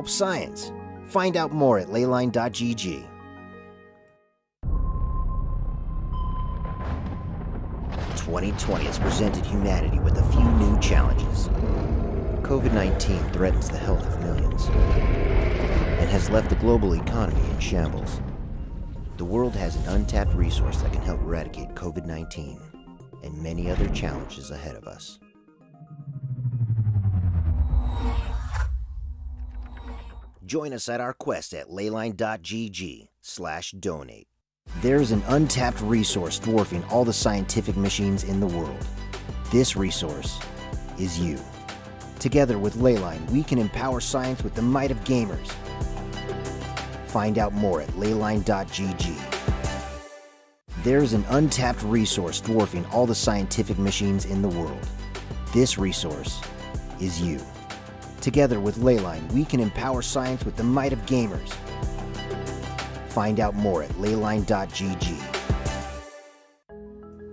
help science. Find out more at LeyLine.gg. "2020 has presented humanity with a few new challenges. COVID-19 threatens the health of millions and has left the global economy in shambles. The world has an untapped resource that can help eradicate COVID-19 and many other challenges ahead of us. Join us at our quest at LeyLine.gg/donate. There is an untapped resource dwarfing all the scientific machines in the world. This resource is you. Together with LeyLine, we can empower science with the might of gamers. Find out more at LeyLine.gg. There is an untapped resource dwarfing all the scientific machines in the world. This resource is you. Together with LeyLine, we can empower science with the might of gamers. Find out more at LeyLine.gg.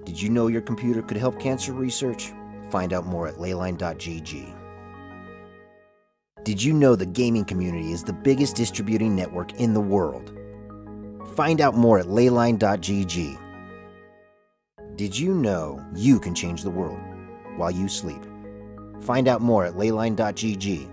Did you know your computer could help cancer research? Find out more at LeyLine.gg. Did you know the gaming community is the biggest distributing network in the world? Find out more at LeyLine.gg. Did you know you can change the world while you sleep? Find out more at LeyLine.gg.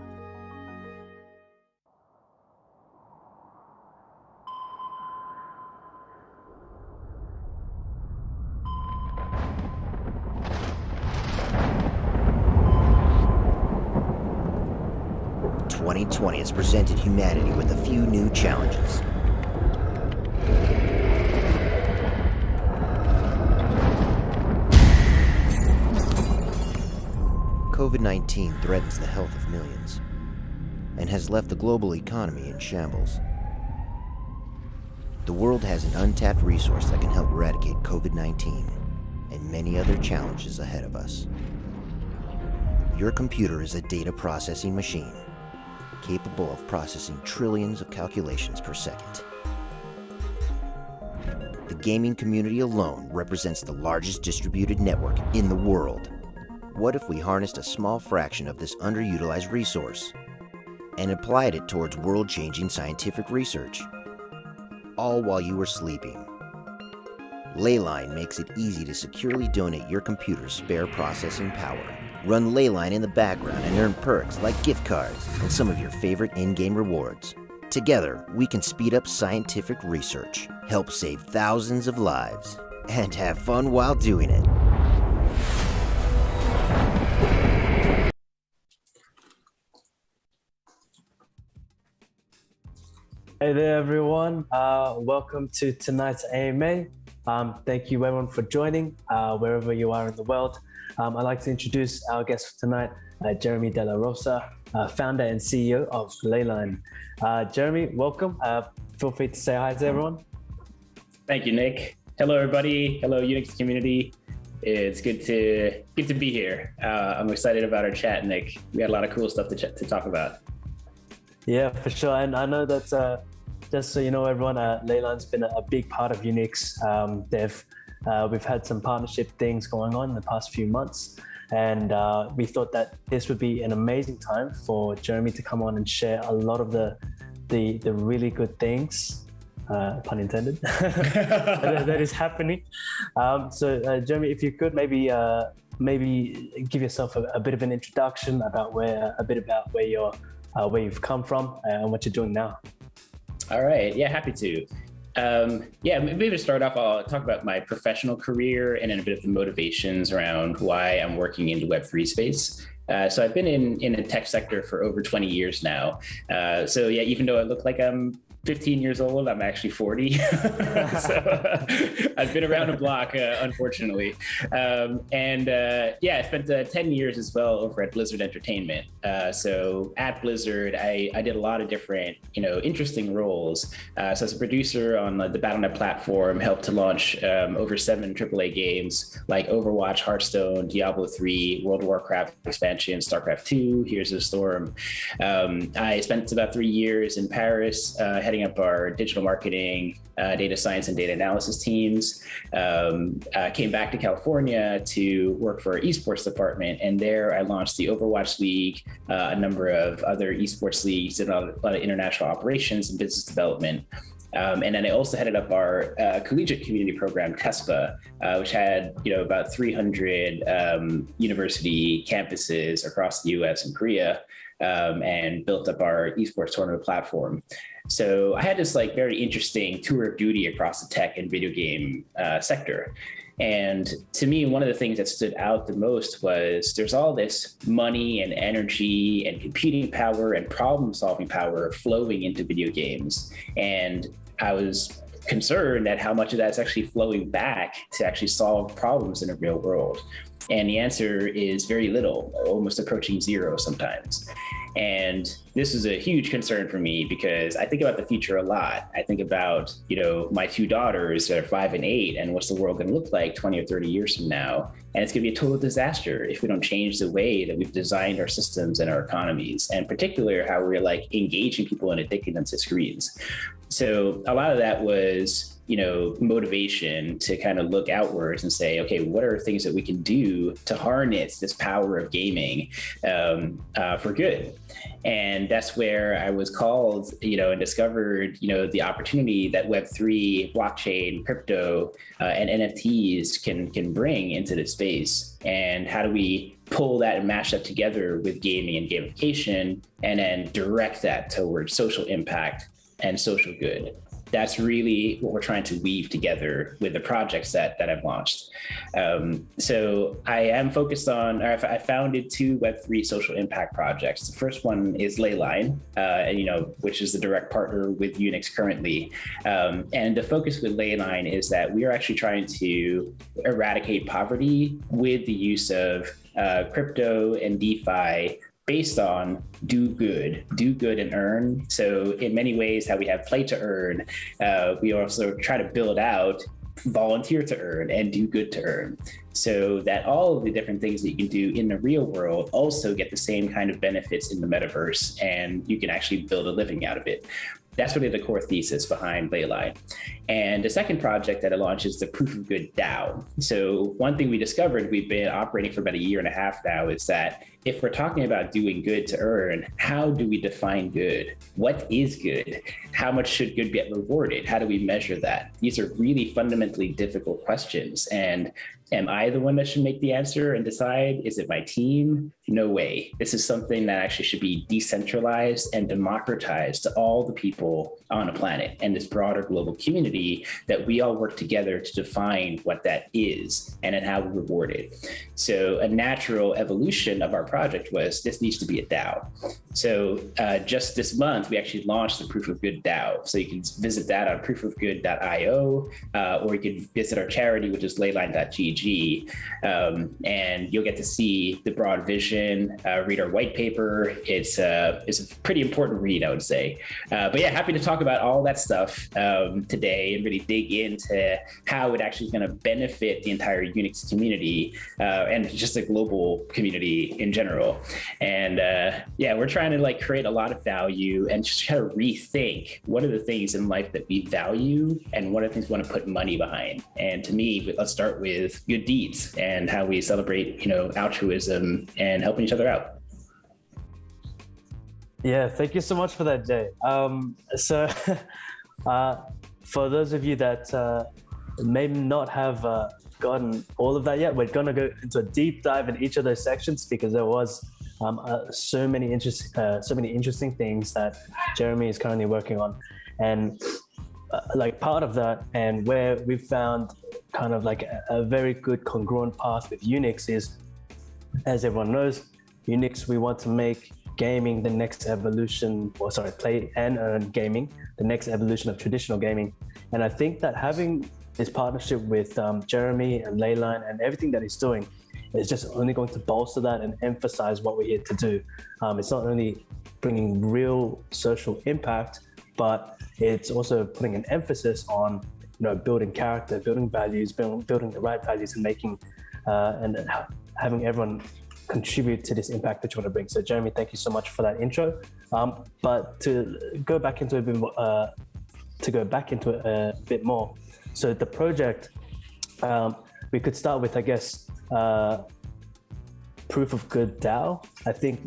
"2020 has presented humanity with a few new challenges. COVID-19 threatens the health of millions and has left the global economy in shambles. The world has an untapped resource that can help eradicate COVID-19 and many other challenges ahead of us. Your computer is a data processing machine capable of processing trillions of calculations per second. The gaming community alone represents the largest distributed network in the world. What if we harnessed a small fraction of this underutilized resource and applied it towards world-changing scientific research, all while you were sleeping? LeyLine makes it easy to securely donate your computer's spare processing power. Run LeyLine in the background and earn perks like gift cards and some of your favorite in-game rewards. Together, we can speed up scientific research, help save thousands of lives, and have fun while doing it. Hey there, everyone. Welcome to tonight's AMA. Thank you, everyone, for joining, wherever you are in the world. I'd like to introduce our guest for tonight, Jeremy De La Rosa, founder and CEO of LeyLine. Jeremy, welcome. Feel free to say hi to everyone. Thank you, Nick. Hello, everybody. Hello, Unix community. It's good to be here. I'm excited about our chat, Nick. We got a lot of cool stuff to talk about. Yeah, for sure. And I know that, just so you know, everyone, LeyLine's been a big part of Unix. We've had some partnership things going on in the past few months, and we thought that this would be an amazing time for Jeremy to come on and share a lot of the really good things, pun intended, that is happening. So Jeremy, if you could maybe give yourself a bit of an introduction about where you've come from and what you're doing now. All right. Yeah, happy to. Maybe to start off, I'll talk about my professional career and then a bit of the motivations around why I'm working in the Web3 space. So I've been in the tech sector for over 20 years now. Even though I look like I'm 15 years old, I'm actually 40. So I've been around the block, unfortunately. I spent 10 years as well over at Blizzard Entertainment. So at Blizzard, I did a lot of different, interesting roles. So as a producer on the Battle.net platform, helped to launch over 7 AAA games like Overwatch, Hearthstone, Diablo 3, World of Warcraft expansion, StarCraft 2, Heroes of the Storm. I spent about 3 years in Paris, heading heading up our digital marketing, data science, and data analysis teams. Came back to California to work for our esports department, and there I launched the Overwatch League, a number of other esports leagues, did a lot of international operations and business development. And then I also headed up our collegiate community program, TESPA, which had about 300 university campuses across the US and Korea, and built up our esports tournament platform. So I had this very interesting tour of duty across the tech and video game sector. And to me, one of the things that stood out the most was there's all this money and energy and computing power and problem solving power flowing into video games. And I was concerned at how much of that's actually flowing back to actually solve problems in the real world. And the answer is very little, almost approaching zero sometimes. And this is a huge concern for me because I think about the future a lot. I think about, my two daughters that are 5 and 8, and what's the world going to look like 20 or 30 years from now? And it's going to be a total disaster if we don't change the way that we've designed our systems and our economies, and particularly how we're engaging people and addicting them to screens. So a lot of that was, motivation to kind of look outwards and say, okay, what are things that we can do to harness this power of gaming for good? And that's where I was called, and discovered, the opportunity that Web3, blockchain, crypto, and NFTs can bring into this space. And how do we pull that and mash that together with gaming and gamification, and then direct that towards social impact and social good? That's really what we're trying to weave together with the project set that I've launched. So I am focused on, I founded 2 Web3 social impact projects. The first one is LeyLine, which is the direct partner with Unix currently. And the focus with LeyLine is that we are actually trying to eradicate poverty with the use of crypto and DeFi, based on do good and earn. So in many ways, how we have play to earn, we also try to build out volunteer to earn and do good to earn, so that all of the different things that you can do in the real world also get the same kind of benefits in the metaverse, and you can actually build a living out of it. That's really the core thesis behind LeyLine. And the second project that I launched is the Proof of Good DAO. So one thing we discovered, we've been operating for about 1.5 years now, is that if we're talking about doing good to earn, how do we define good? What is good? How much should good get rewarded? How do we measure that? These are really fundamentally difficult questions. And am I the one that should make the answer and decide? Is it my team? No way. This is something that actually should be decentralized and democratized to all the people on the planet and this broader global community, that we all work together to define what that is and then how we reward it. So a natural evolution of our project was this needs to be a DAO. So just this month, we actually launched the Proof of Good DAO. So you can visit that on proofofgood.io, or you can visit our charity, which is leyline.gg, and you'll get to see the broad vision, read our white paper. It's a pretty important read, I would say. But yeah, happy to talk about all that stuff today and really dig into how it actually is going to benefit the entire Unix community and just the global community in general. And yeah, we're trying to create a lot of value and just kind of rethink what are the things in life that we value and what are the things we want to put money behind. And to me, let's start with good deeds and how we celebrate, altruism and helping each other out. Yeah, thank you so much for that, Jay. So for those of you that may not have gotten all of that yet, we're going to go into a deep dive in each of those sections, because there was so many interesting things that Jeremy is currently working on. And part of that, and where we've found kind of a very good congruent path with Unix is, as everyone knows, Unix, we want to make gaming the next evolution, play and earn gaming, the next evolution of traditional gaming. And I think that having this partnership with Jeremy and LeyLine and everything that he's doing is just only going to bolster that and emphasize what we're here to do. It's not only bringing real social impact, but it's also putting an emphasis on building character, building values, building the right values, and making and having everyone contribute to this impact that you want to bring. So Jeremy, thank you so much for that intro. But to go back into it a bit more. So the project, we could start with, I guess, proof of good DAO, I think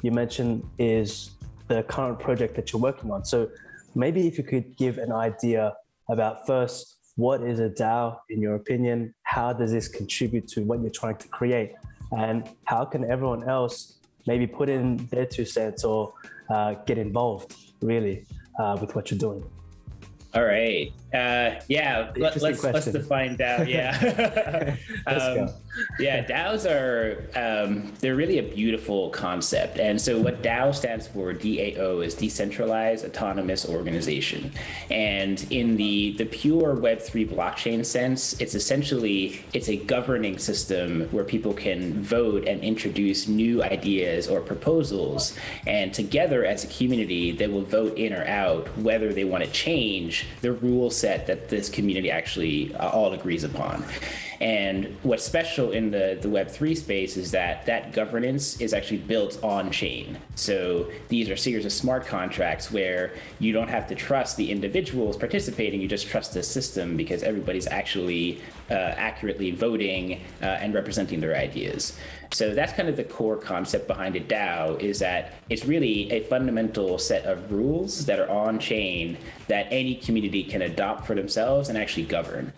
you mentioned is the current project that you're working on. So maybe if you could give an idea about first, what is a DAO in your opinion? How does this contribute to what you're trying to create? And how can everyone else maybe put in their 2 cents or get involved really with what you're doing? All right. Let's define DAO. Yeah. DAOs are, they're really a beautiful concept. And so what DAO stands for, DAO, is Decentralized Autonomous Organization. And in the pure Web3 blockchain sense, it's a governing system where people can vote and introduce new ideas or proposals. And together as a community, they will vote in or out whether they want to change the rule set that this community actually all agrees upon. And what's special in the Web3 space is that governance is actually built on chain. So these are a series of smart contracts where you don't have to trust the individuals participating, you just trust the system because everybody's actually accurately voting and representing their ideas. So that's kind of the core concept behind a DAO, is that it's really a fundamental set of rules that are on chain that any community can adopt for themselves and actually govern.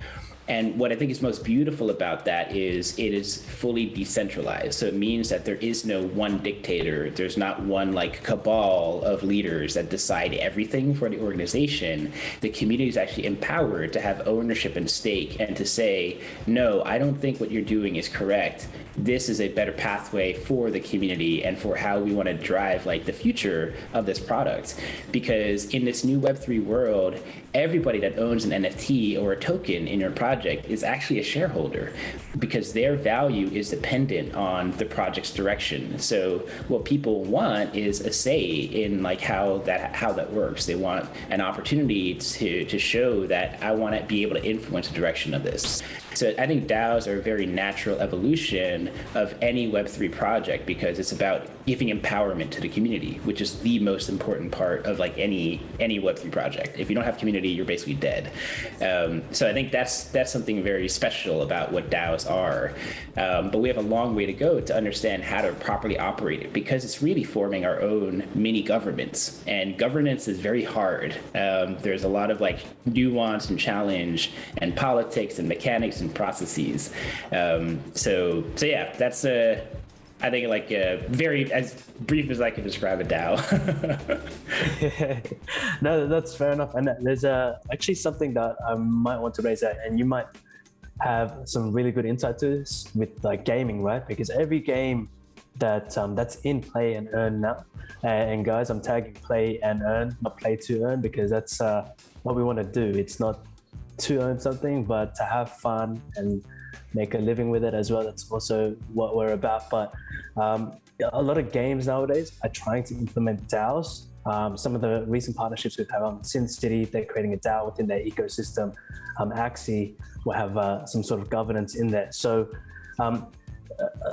And what I think is most beautiful about that is it is fully decentralized. So it means that there is no one dictator. There's not one like cabal of leaders that decide everything for the organization. The community is actually empowered to have ownership and stake and to say, no, I don't think what you're doing is correct. This is a better pathway for the community and for how we want to drive like the future of this product. Because in this new Web3 world, everybody that owns an NFT or a token in your project is actually a shareholder because their value is dependent on the project's direction. So what people want is a say in like how that works. They want an opportunity to show that I want to be able to influence the direction of this. So I think DAOs are a very natural evolution of any Web3 project because it's about giving empowerment to the community, which is the most important part of like any Web3 project. If you don't have community, you're basically dead. So I think that's something very special about what DAOs are. But we have a long way to go to understand how to properly operate it because it's really forming our own mini governments. And governance is very hard. There's a lot of like nuance and challenge and politics and mechanics and processes. So yeah, that's I think like very as brief as I can describe a DAO. No, that's fair enough. And there's actually something that I might want to raise out, and you might have some really good insight to this with like gaming, right? Because every game that's in play and earn now, and guys, I'm tagging play and earn, not play to earn, because that's what we want to do. It's not to earn something, but to have fun and make a living with it as well. That's also what we're about. But a lot of games nowadays are trying to implement DAOs. Some of the recent partnerships we've had on Sin City, they're creating a DAO within their ecosystem. Axie will have some sort of governance in there. So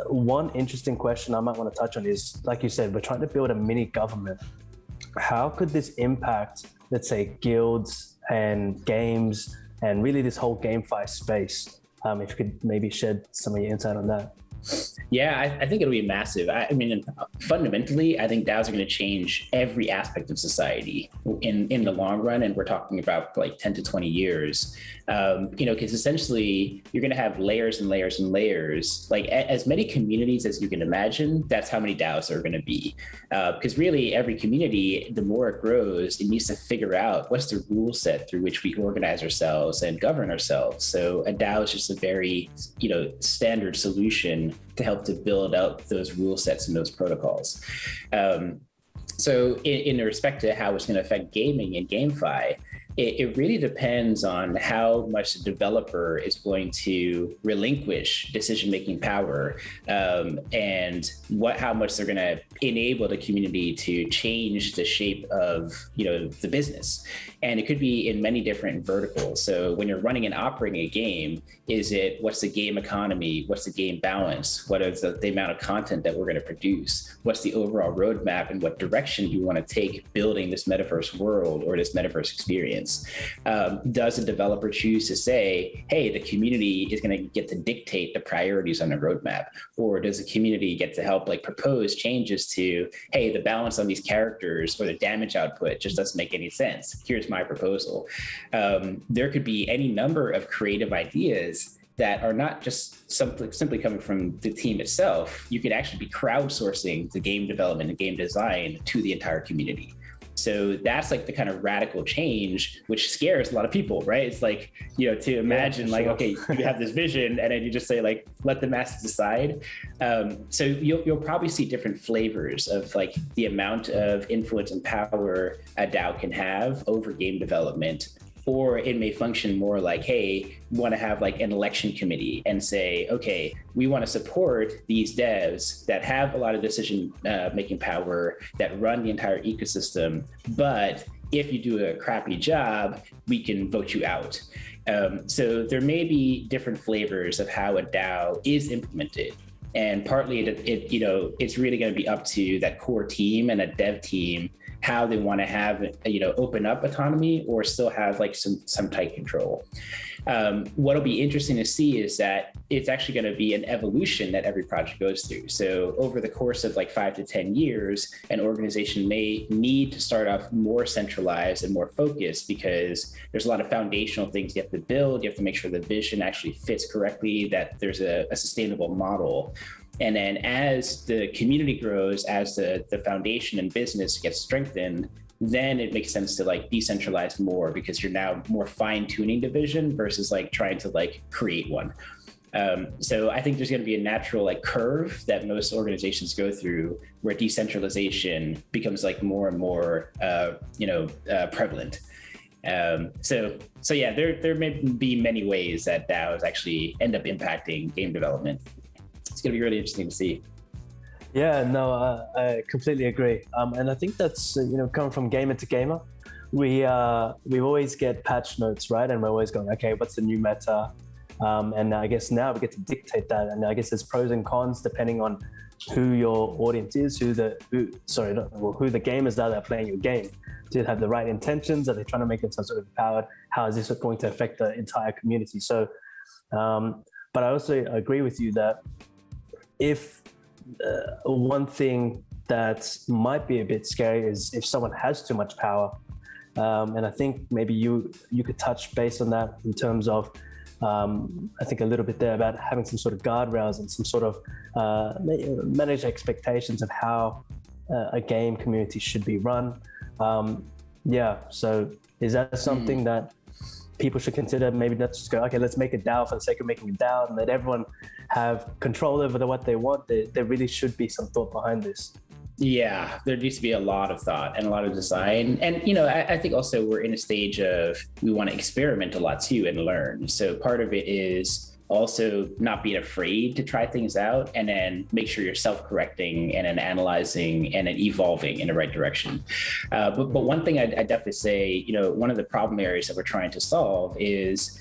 one interesting question I might want to touch on is, like you said, we're trying to build a mini government. How could this impact, let's say, guilds and games and really this whole GameFi space? If you could maybe shed some of your insight on that. Yeah, I think it'll be massive. I mean, fundamentally, I think DAOs are going to change every aspect of society in the long run. And we're talking about like 10 to 20 years, because essentially you're going to have layers and layers and layers, like as many communities as you can imagine. That's how many DAOs are going to be. Because really every community, the more it grows, it needs to figure out what's the rule set through which we organize ourselves and govern ourselves. So a DAO is just a very, standard solution to help to build out those rule sets and those protocols. So in respect to how it's going to affect gaming and GameFi, It really depends on how much the developer is going to relinquish decision-making power, and how much they're going to enable the community to change the shape of the business. And it could be in many different verticals. So when you're running and operating a game, what's the game economy? What's the game balance? What is the amount of content that we're going to produce? What's the overall roadmap, and what direction do you want to take building this metaverse world or this metaverse experience? Does a developer choose to say, hey, the community is going to get to dictate the priorities on the roadmap? Or does the community get to help propose changes to, hey, the balance on these characters or the damage output just doesn't make any sense. Here's my proposal. There could be any number of creative ideas that are not just simply coming from the team itself. You could actually be crowdsourcing the game development and game design to the entire community. So that's the kind of radical change, which scares a lot of people, right? It's to imagine okay, you have this vision and then you just say let the masses decide. So you'll probably see different flavors of the amount of influence and power a DAO can have over game development. Or it may function more hey, we want to have an election committee and say, okay, we want to support these devs that have a lot of decision making power, that run the entire ecosystem. But if you do a crappy job, we can vote you out. So there may be different flavors of how a DAO is implemented. And partly it's really going to be up to that core team and a dev team how they want to have open up autonomy or still have some tight control. What'll be interesting to see is that it's actually going to be an evolution that every project goes through. So over the course of 5 to 10 years, an organization may need to start off more centralized and more focused because there's a lot of foundational things you have to build. You have to make sure the vision actually fits correctly, that there's a sustainable model. And then as the community grows, as the foundation and business gets strengthened, then it makes sense to decentralize more because you're now more fine-tuning the vision versus trying to create one. So I think there's going to be a natural yeah, that most organizations go through where decentralization becomes more and more prevalent. So yeah, there may be many ways that DAOs actually end up impacting game development. It's going to be really interesting to see. Yeah, no, I completely agree. And I think that's, coming from gamer to gamer, we always get patch notes, right? And we're always going, okay, what's the new meta? And I guess now we get to dictate that. And I guess there's pros and cons depending on who your audience is, who the gamers are that are playing your game. Do they have the right intentions? Are they trying to make themselves overpowered? How is this going to affect the entire community? So, but I also agree with you that if one thing that might be a bit scary is if someone has too much power. And I think maybe you could touch base on that in terms of, I think a little bit there about having some sort of guardrails and some sort of manage expectations of how a game community should be run. So is that something that people should consider? Maybe not just go, okay, let's make a DAO for the sake of making a DAO and let everyone have control over what they want. There really should be some thought behind this. Yeah, there needs to be a lot of thought and a lot of design. And, I think also we're in a stage of, we want to experiment a lot too and learn. So part of it is also not being afraid to try things out and then make sure you're self-correcting and then analyzing and then evolving in the right direction. But one thing I definitely say, one of the problem areas that we're trying to solve is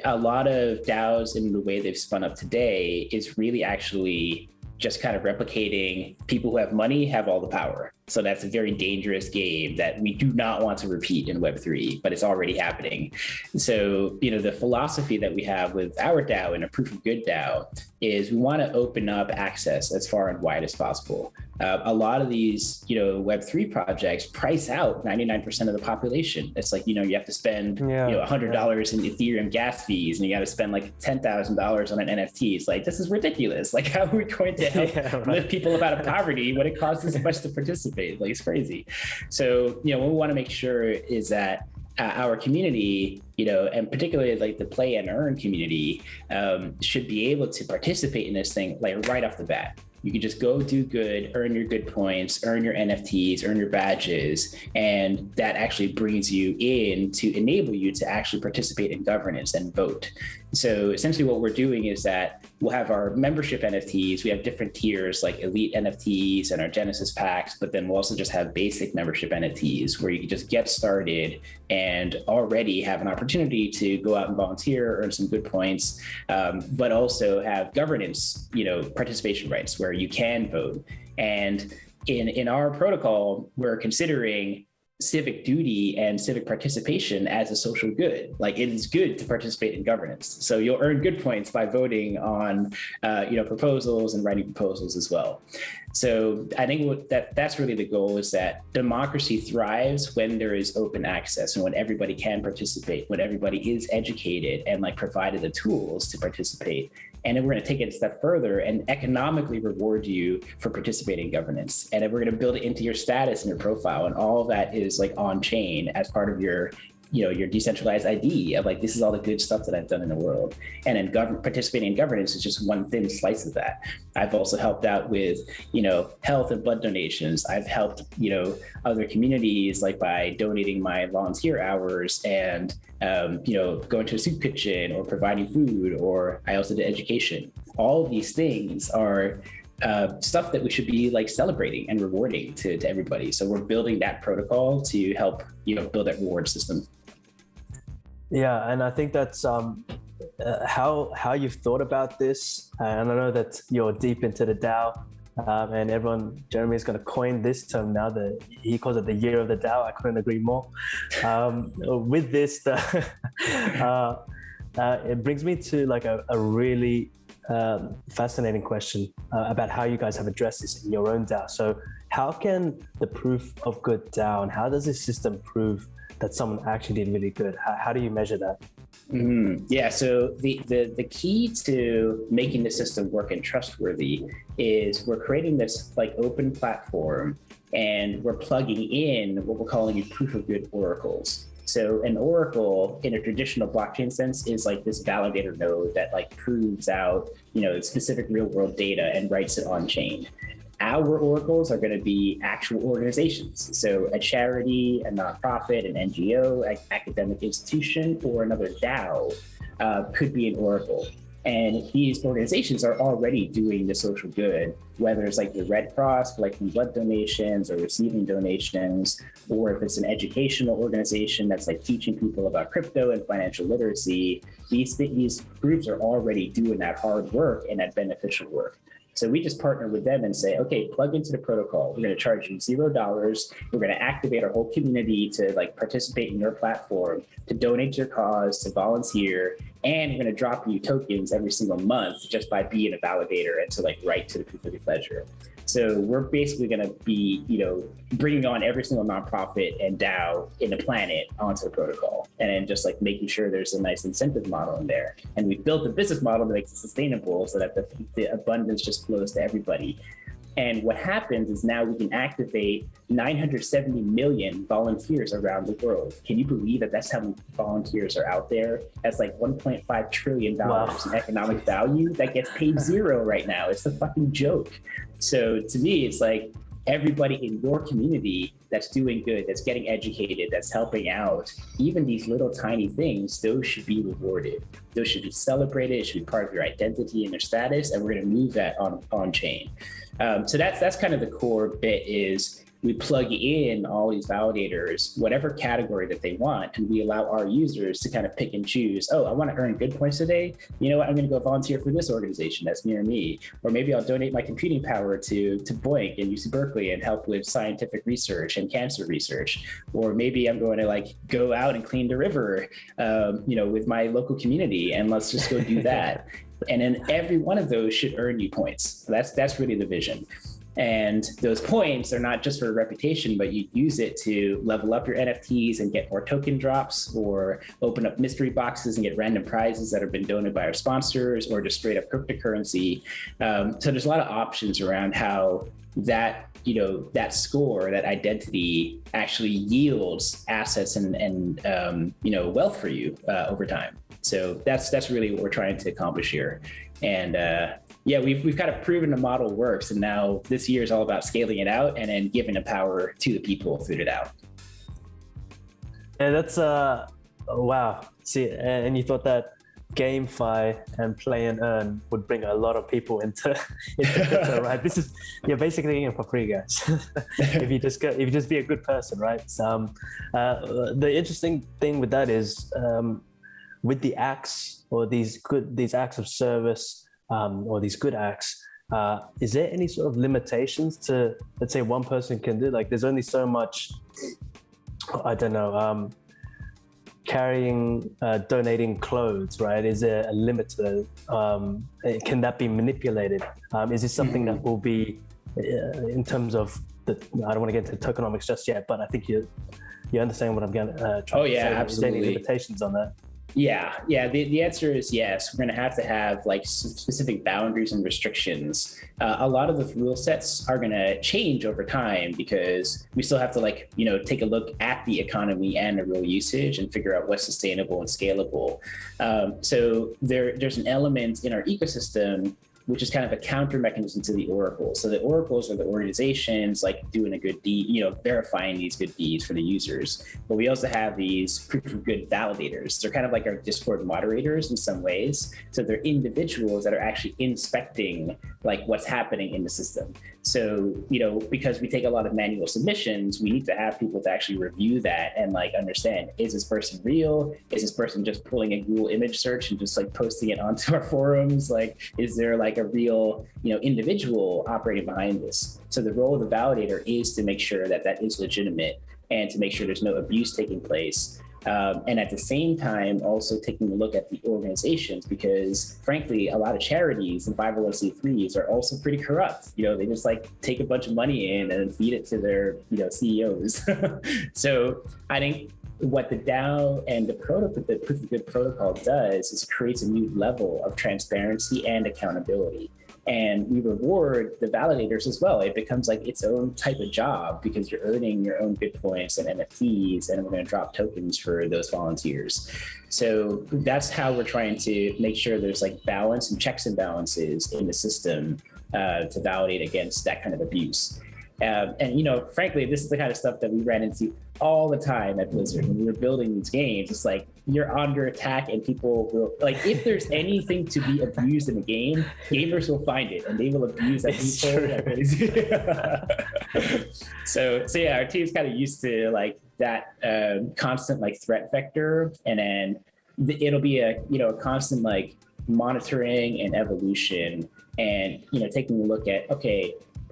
a lot of DAOs in the way they've spun up today is really actually just kind of replicating people who have money have all the power. So that's a very dangerous game that we do not want to repeat in Web3, but it's already happening. So, the philosophy that we have with our DAO and a proof of good DAO is we want to open up access as far and wide as possible. A lot of these, Web3 projects price out 99% of the population. It's you have to spend, $100 in Ethereum gas fees, and you got to spend $10,000 on an NFT. It's this is ridiculous. How are we going to help lift people out of poverty when it costs this much to participate? It's crazy. So, what we want to make sure is that our community, and particularly the play and earn community, should be able to participate in this thing right off the bat. You can just go do good, earn your good points, earn your NFTs, earn your badges, and that actually brings you in to enable you to actually participate in governance and vote. So essentially what we're doing is that we'll have our membership NFTs. We have different tiers like elite NFTs and our Genesis packs, but then we'll also just have basic membership NFTs where you can just get started and already have an opportunity to go out and volunteer, earn some good points, but also have governance, participation rights where you can vote. And in our protocol, we're considering civic duty and civic participation as a social good. Like, it is good to participate in governance. So you'll earn good points by voting on, proposals and writing proposals as well. So I think that's really the goal, is that democracy thrives when there is open access and when everybody can participate, when everybody is educated and provided the tools to participate. And then we're going to take it a step further and economically reward you for participating in governance. And then we're going to build it into your status and your profile. And all of that is on chain as part of your decentralized ID of this is all the good stuff that I've done in the world. And then participating in governance is just one thin slice of that. I've also helped out with, health and blood donations. I've helped, other communities by donating my volunteer hours and, going to a soup kitchen or providing food, or I also did education. All of these things are stuff that we should be celebrating and rewarding to everybody. So we're building that protocol to help, build that reward system. Yeah, and I think that's how you've thought about this. And I know that you're deep into the DAO, and Jeremy is going to coin this term now. He calls it the year of the DAO. I couldn't agree more. With this, it brings me to a really fascinating question about how you guys have addressed this in your own DAO. So how can the proof of good DAO, and how does this system prove that someone actually did really good? How do you measure that? Yeah, so the key to making the system work and trustworthy is we're creating this open platform, and we're plugging in what we're calling proof of good oracles. So an oracle in a traditional blockchain sense is this validator node that proves out, specific real world data and writes it on chain. Our oracles are going to be actual organizations. So a charity, a nonprofit, an NGO, an academic institution, or another DAO could be an oracle. And these organizations are already doing the social good, whether it's the Red Cross collecting blood donations or receiving donations, or if it's an educational organization that's teaching people about crypto and financial literacy. These groups are already doing that hard work and that beneficial work. So we just partner with them and say, okay, plug into the protocol. We're going to charge you $0. We're going to activate our whole community to participate in your platform, to donate to your cause, to volunteer, and we're going to drop you tokens every single month just by being a validator and to write to the proof of your pleasure. So we're basically going to be, bringing on every single nonprofit and DAO in the planet onto the protocol, and then just making sure there's a nice incentive model in there. And we built a business model that makes it sustainable so that the abundance just flows to everybody. And what happens is now we can activate 970 million volunteers around the world. Can you believe that that's how many volunteers are out there? That's $1.5 trillion in economic value that gets paid zero right now. It's a fucking joke. So to me, it's everybody in your community that's doing good, that's getting educated, that's helping out, even these little tiny things, those should be rewarded. Those should be celebrated. It should be part of your identity and your status. And we're going to move that on chain. So that's kind of the core bit, is we plug in all these validators, whatever category that they want, and we allow our users to kind of pick and choose. Oh, I want to earn good points today. You know what? I'm going to go volunteer for this organization that's near me. Or maybe I'll donate my computing power to Boink and UC Berkeley and help with scientific research and cancer research. Or maybe I'm going to go out and clean the river, with my local community, and let's just go do that. And then every one of those should earn you points. So that's really the vision. And those points are not just for reputation, but you use it to level up your NFTs and get more token drops, or open up mystery boxes and get random prizes that have been donated by our sponsors, or just straight up cryptocurrency. So there's a lot of options around how that score, that identity actually yields assets and wealth for you over time. So that's really what we're trying to accomplish here. And yeah, we've kind of proven the model works. And now this year is all about scaling it out and then giving the power to the people through it out. Yeah, that's wow. See, and you thought that GameFi and play and earn would bring a lot of people into crypto, right? This is, you're basically in for free, guys. if you just be a good person, right? So, the interesting thing with that is with the acts or these acts of service or these good acts. Is there any sort of limitations to, let's say, one person can do? Like, there's only so much. I don't know. Donating clothes, right? Is there a limit to can that be manipulated? Is this something that will be in terms of I don't want to get into tokenomics just yet, but I think you understand what I'm going to try to say. Absolutely. Is there any limitations on that? Yeah. The answer is yes. We're going to have like specific boundaries and restrictions. A lot of the rule sets are going to change over time because we still have to take a look at the economy and the real usage and figure out what's sustainable and scalable. So there's an element in our ecosystem which is kind of a counter mechanism to the oracles. So the oracles are the organizations like doing a good deed, verifying these good deeds for the users. But we also have these proof of good validators. They're kind of like our Discord moderators in some ways. So they're individuals that are actually inspecting like what's happening in the system. So, because we take a lot of manual submissions, we need to have people to actually review that and like understand, is this person real? Is this person just pulling a Google image search and just like posting it onto our forums? Like, is there like a real, individual operating behind this? So the role of the validator is to make sure that that is legitimate and to make sure there's no abuse taking place. And at the same time, also taking a look at the organizations, because frankly, a lot of charities and 501c3s are also pretty corrupt. They just like take a bunch of money in and feed it to their, CEOs. So I think what the DAO and the proof of good protocol does is creates a new level of transparency and accountability. And we reward the validators as well. It becomes like its own type of job because you're earning your own Bitcoins and NFTs, and we're going to drop tokens for those volunteers. So that's how we're trying to make sure there's like balance and checks and balances in the system to validate against that kind of abuse. And frankly, this is the kind of stuff that we ran into all the time at Blizzard when we were building these games. It's like you're under attack, and people will if there's anything to be abused in the game, gamers will find it and they will abuse that people. So yeah, our team's kind of used to like that constant like threat vector, and then it'll be a constant like monitoring and evolution, and taking a look at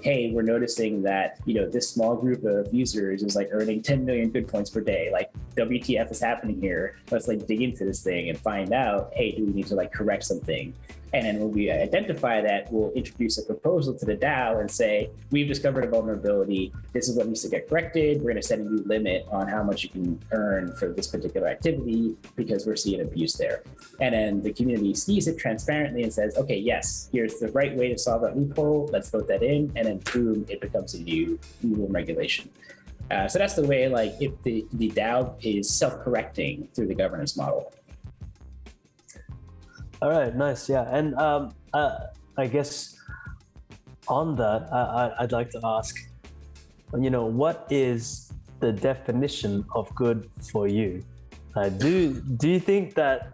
hey, we're noticing that, this small group of users is like earning 10 million good points per day. Like, WTF is happening here? Let's like dig into this thing and find out, hey, do we need to like correct something? And then when we identify that, we'll introduce a proposal to the DAO and say, we've discovered a vulnerability. This is what needs to get corrected. We're going to set a new limit on how much you can earn for this particular activity because we're seeing abuse there. And then the community sees it transparently and says, okay, yes, here's the right way to solve that loophole. Let's vote that in. And then boom, it becomes a new rule and regulation. So that's the way, like, if the DAO is self-correcting through the governance model. All right, nice, yeah. And I guess on that, I'd like to ask, what is the definition of good for you? Do you think that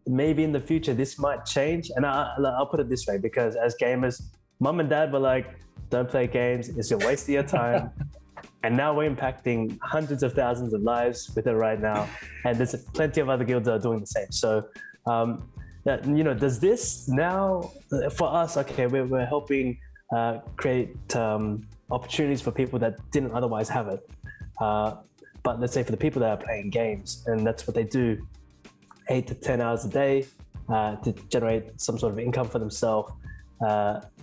maybe in the future this might change? And I'll put it this way, because as gamers, mom and dad were like, don't play games, it's a waste of your time. And now we're impacting hundreds of thousands of lives with it right now. And there's plenty of other guilds that are doing the same. So, does this now, for us, okay, we're helping create opportunities for people that didn't otherwise have it. But let's say for the people that are playing games, and that's what they do 8 to 10 hours a day to generate some sort of income for themselves.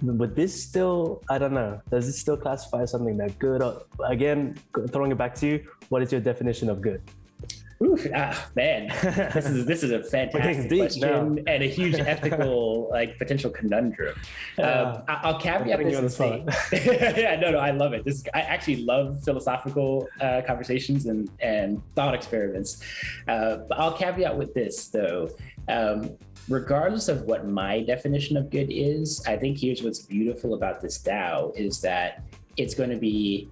Would this still, I don't know, does this still classify as something that good? Or, again, throwing it back to you, what is your definition of good? Man, this is a fantastic question and a huge ethical potential conundrum. I'll caveat this and say, yeah, no, I love it. I actually love philosophical conversations and thought experiments. But I'll caveat with this though. Regardless of what my definition of good is, I think here's what's beautiful about this DAO is that it's going to be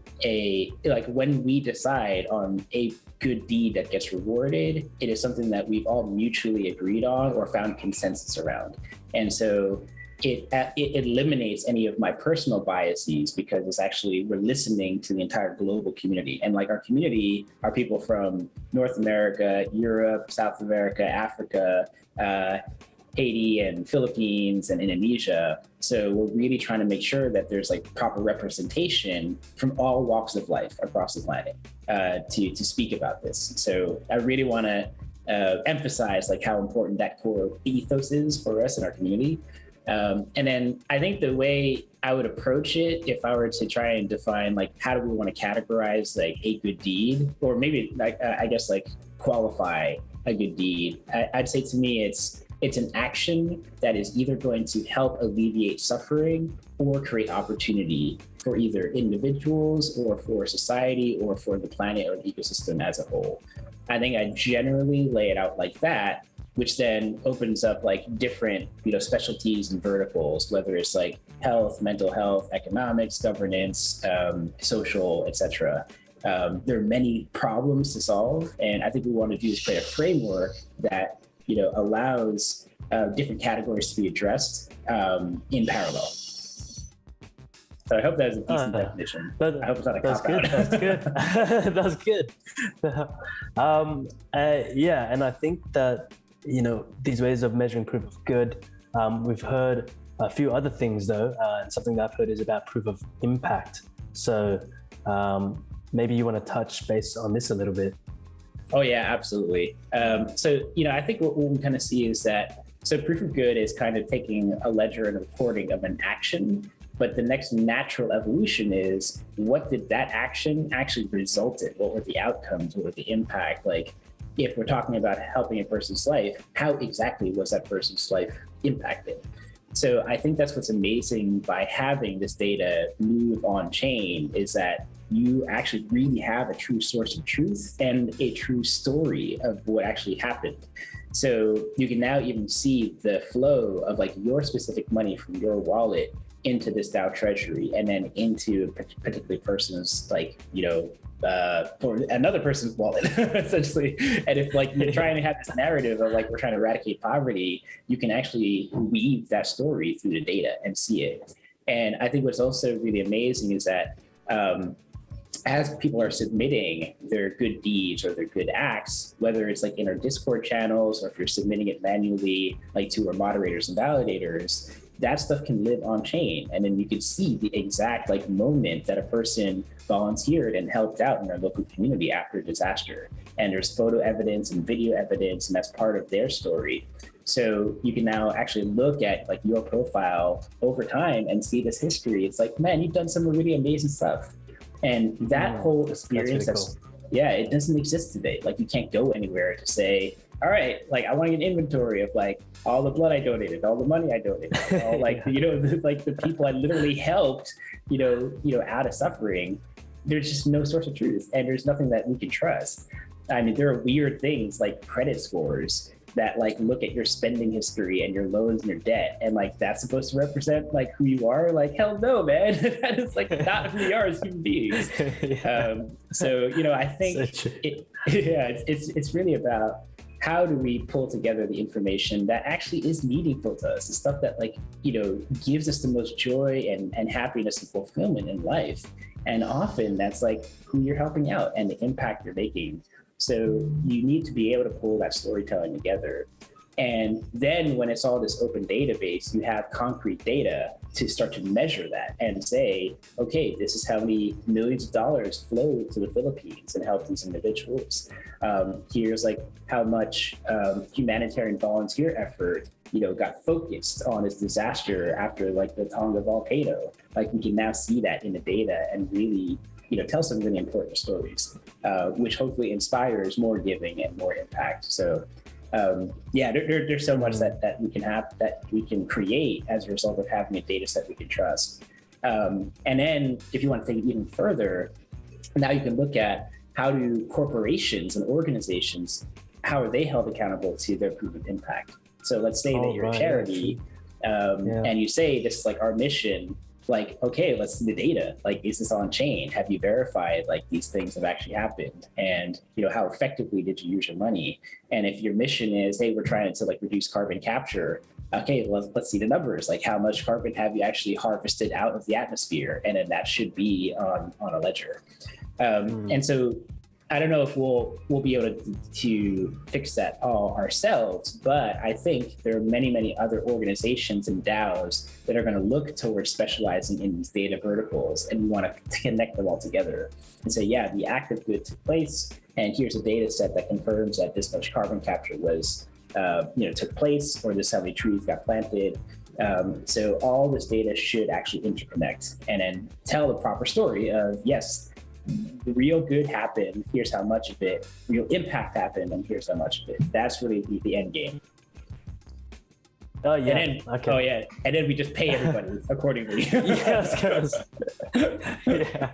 when we decide on a good deed that gets rewarded, it is something that we've all mutually agreed on or found consensus around. And so it eliminates any of my personal biases because it's actually, we're listening to the entire global community. And our community are people from North America, Europe, South America, Africa, Haiti and Philippines and Indonesia. So we're really trying to make sure that there's proper representation from all walks of life across the planet to speak about this. So I really want to emphasize how important that core ethos is for us in our community. And then I think the way I would approach it, if I were to try and define how do we want to categorize a good deed, or maybe qualify a good deed, I'd say to me it's an action that is either going to help alleviate suffering or create opportunity for either individuals or for society or for the planet or the ecosystem as a whole. I think I generally lay it out like that, which then opens up different specialties and verticals, whether it's health, mental health, economics, governance, social, etc. There are many problems to solve, and I think we want to do is create a framework that allows different categories to be addressed in parallel. So I hope that's a decent definition. I hope it's not a cop-out. That's good. That's good. Yeah, and I think that these ways of measuring proof of good, we've heard a few other things though, and something that I've heard is about proof of impact. So maybe you want to touch base on this a little bit. Oh yeah, absolutely. So I think what we kind of see is that proof of good is kind of taking a ledger and a recording of an action, but the next natural evolution is, what did that action actually result in? What were the outcomes? What were the impact? If we're talking about helping a person's life, how exactly was that person's life impacted? So I think that's what's amazing by having this data move on chain, is that you actually really have a true source of truth and a true story of what actually happened. So you can now even see the flow of your specific money from your wallet into this DAO treasury and then into a particular person's or another person's wallet essentially. And if you're trying to have this narrative of we're trying to eradicate poverty, you can actually weave that story through the data and see it. And I think what's also really amazing is that as people are submitting their good deeds or their good acts, whether it's in our Discord channels or if you're submitting it manually to our moderators and validators, that stuff can live on chain. And then you can see the exact moment that a person volunteered and helped out in their local community after a disaster. And there's photo evidence and video evidence, and that's part of their story. So you can now actually look at your profile over time and see this history. It's man, you've done some really amazing stuff. And that whole experience, it doesn't exist today. You can't go anywhere to say, all right, I want to get an inventory of all the blood I donated, all the money I donated, all the people I literally helped, out of suffering. There's just no source of truth, and there's nothing that we can trust. I mean, there are weird things like credit scores that look at your spending history and your loans and your debt, and that's supposed to represent who you are. Hell no, man. That is not who we are as human beings. So I think it's really about, how do we pull together the information that actually is meaningful to us, the stuff that gives us the most joy and happiness and fulfillment in life. And often that's who you're helping out and the impact you're making. So you need to be able to pull that storytelling together. And then when it's all this open database, you have concrete data to start to measure that and say, okay, this is how many millions of dollars flow to the Philippines and help these individuals. Here's how much humanitarian volunteer effort got focused on this disaster after like the Tonga volcano. Like we can now see that in the data and really, tell some really important stories, which hopefully inspires more giving and more impact. So there's so much that we can have, that we can create as a result of having a data set we can trust. And then if you want to take it even further, now you can look at how do corporations and organizations, how are they held accountable to their proof of impact? So let's say that you're a charity and you say, this is like our mission, like, okay, let's see the data. Like, is this on chain? Have you verified like these things have actually happened? And, how effectively did you use your money? And if your mission is, hey, we're trying to like reduce carbon capture, okay, let's see the numbers. Like how much carbon have you actually harvested out of the atmosphere? And then that should be on a ledger. And so I don't know if we'll be able to fix that all ourselves, but I think there are many, many other organizations and DAOs that are going to look towards specializing in these data verticals, and we want to connect them all together and say, yeah, the act of good took place, and here's a data set that confirms that this much carbon capture was, took place, or this how many trees got planted. So all this data should actually interconnect and then tell the proper story of, yes, the real good happened, here's how much of it, real impact happened, and here's how much of it. That's really the end game. Oh yeah. And then, okay. Oh yeah. And then we just pay everybody accordingly. Yes. Yeah.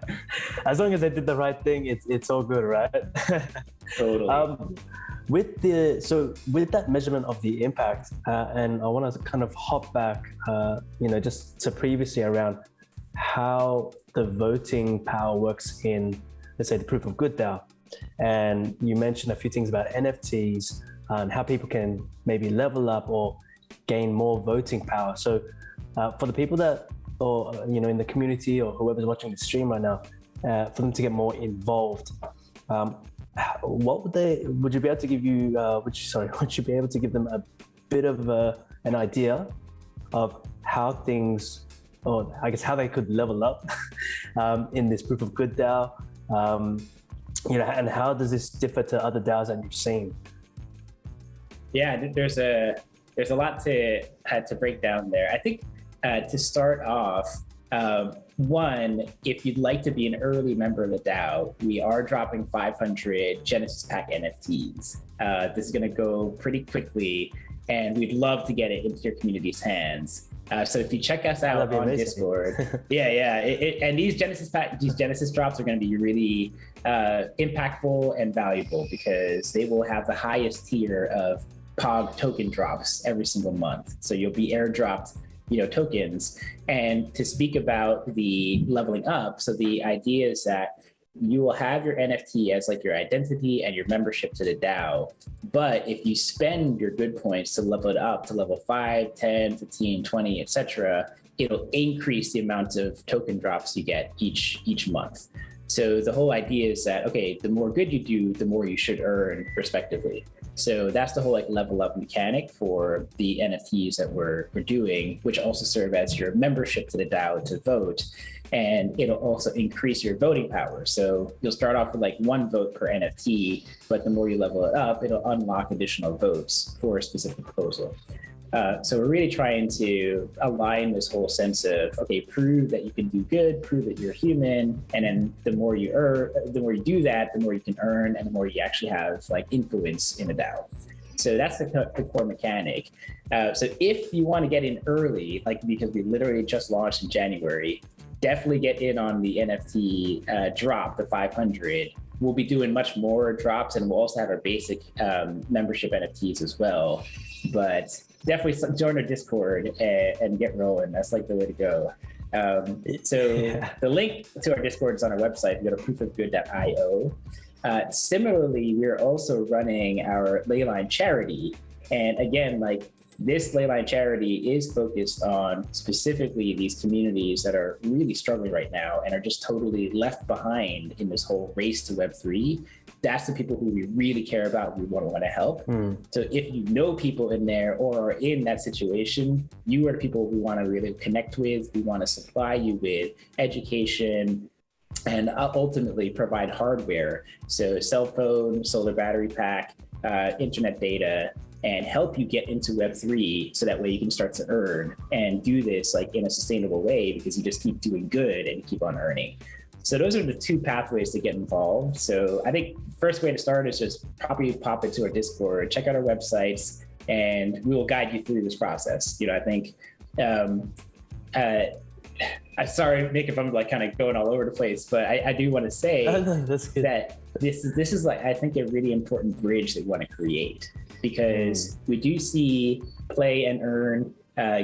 As long as they did the right thing, it's all good, right? Totally. With that measurement of the impact, and I want to kind of hop back, just to previously around how the voting power works in, let's say, the proof of good DAO. And you mentioned a few things about NFTs and how people can maybe level up or gain more voting power. So for the people that, or in the community or whoever's watching the stream right now, for them to get more involved, would you be able to give them a bit of an idea of how things, or I guess how they could level up in this proof of good DAO, and how does this differ to other DAOs that you've seen? Yeah, there's a lot to break down there. I think to start off, one, if you'd like to be an early member of the DAO, we are dropping 500 Genesis Pack NFTs. This is going to go pretty quickly, and we'd love to get it into your community's hands. So if you check us out on Discord, and these Genesis drops are going to be really impactful and valuable, because they will have the highest tier of POG token drops every single month. So you'll be airdropped, tokens. And to speak about the leveling up, so the idea is that you will have your NFT as like your identity and your membership to the DAO. But if you spend your good points to level it up to level 5, 10, 15, 20, etc., it'll increase the amount of token drops you get each month. So the whole idea is that, okay, the more good you do, the more you should earn respectively. So that's the whole like level up mechanic for the NFTs that we're doing, which also serve as your membership to the DAO to vote. And it'll also increase your voting power. So you'll start off with like 1 vote per NFT, but the more you level it up, it'll unlock additional votes for a specific proposal. So we're really trying to align this whole sense of, okay, prove that you can do good, prove that you're human, and then the more you do that, the more you can earn, and the more you actually have like influence in the DAO. So that's the core mechanic. So if you want to get in early, like because we literally just launched in January, definitely get in on the NFT drop, the 500. We'll be doing much more drops, and we'll also have our basic membership NFTs as well. But definitely join our Discord and get rolling. That's like the way to go. The link to our Discord is on our website. You go to proofofgood.io. Similarly, we're also running our LeyLine charity. And again, like this LeyLine charity is focused on specifically these communities that are really struggling right now and are just totally left behind in this whole race to Web3. That's the people who we really care about, we want to help. So if you know people in there or are in that situation, you are the people we want to really connect with. We want to supply you with education and ultimately provide hardware. So cell phone, solar battery pack, internet data, and help you get into Web3 so that way you can start to earn and do this like in a sustainable way because you just keep doing good and keep on earning. So those are the two pathways to get involved. So I think first way to start is just probably pop into our Discord, check out our websites, and we will guide you through this process. You know, I think, I'm sorry, Nick, if I'm like kind of going all over the place, but I do want to say that this is like, I think a really important bridge that we want to create, because we do see play and earn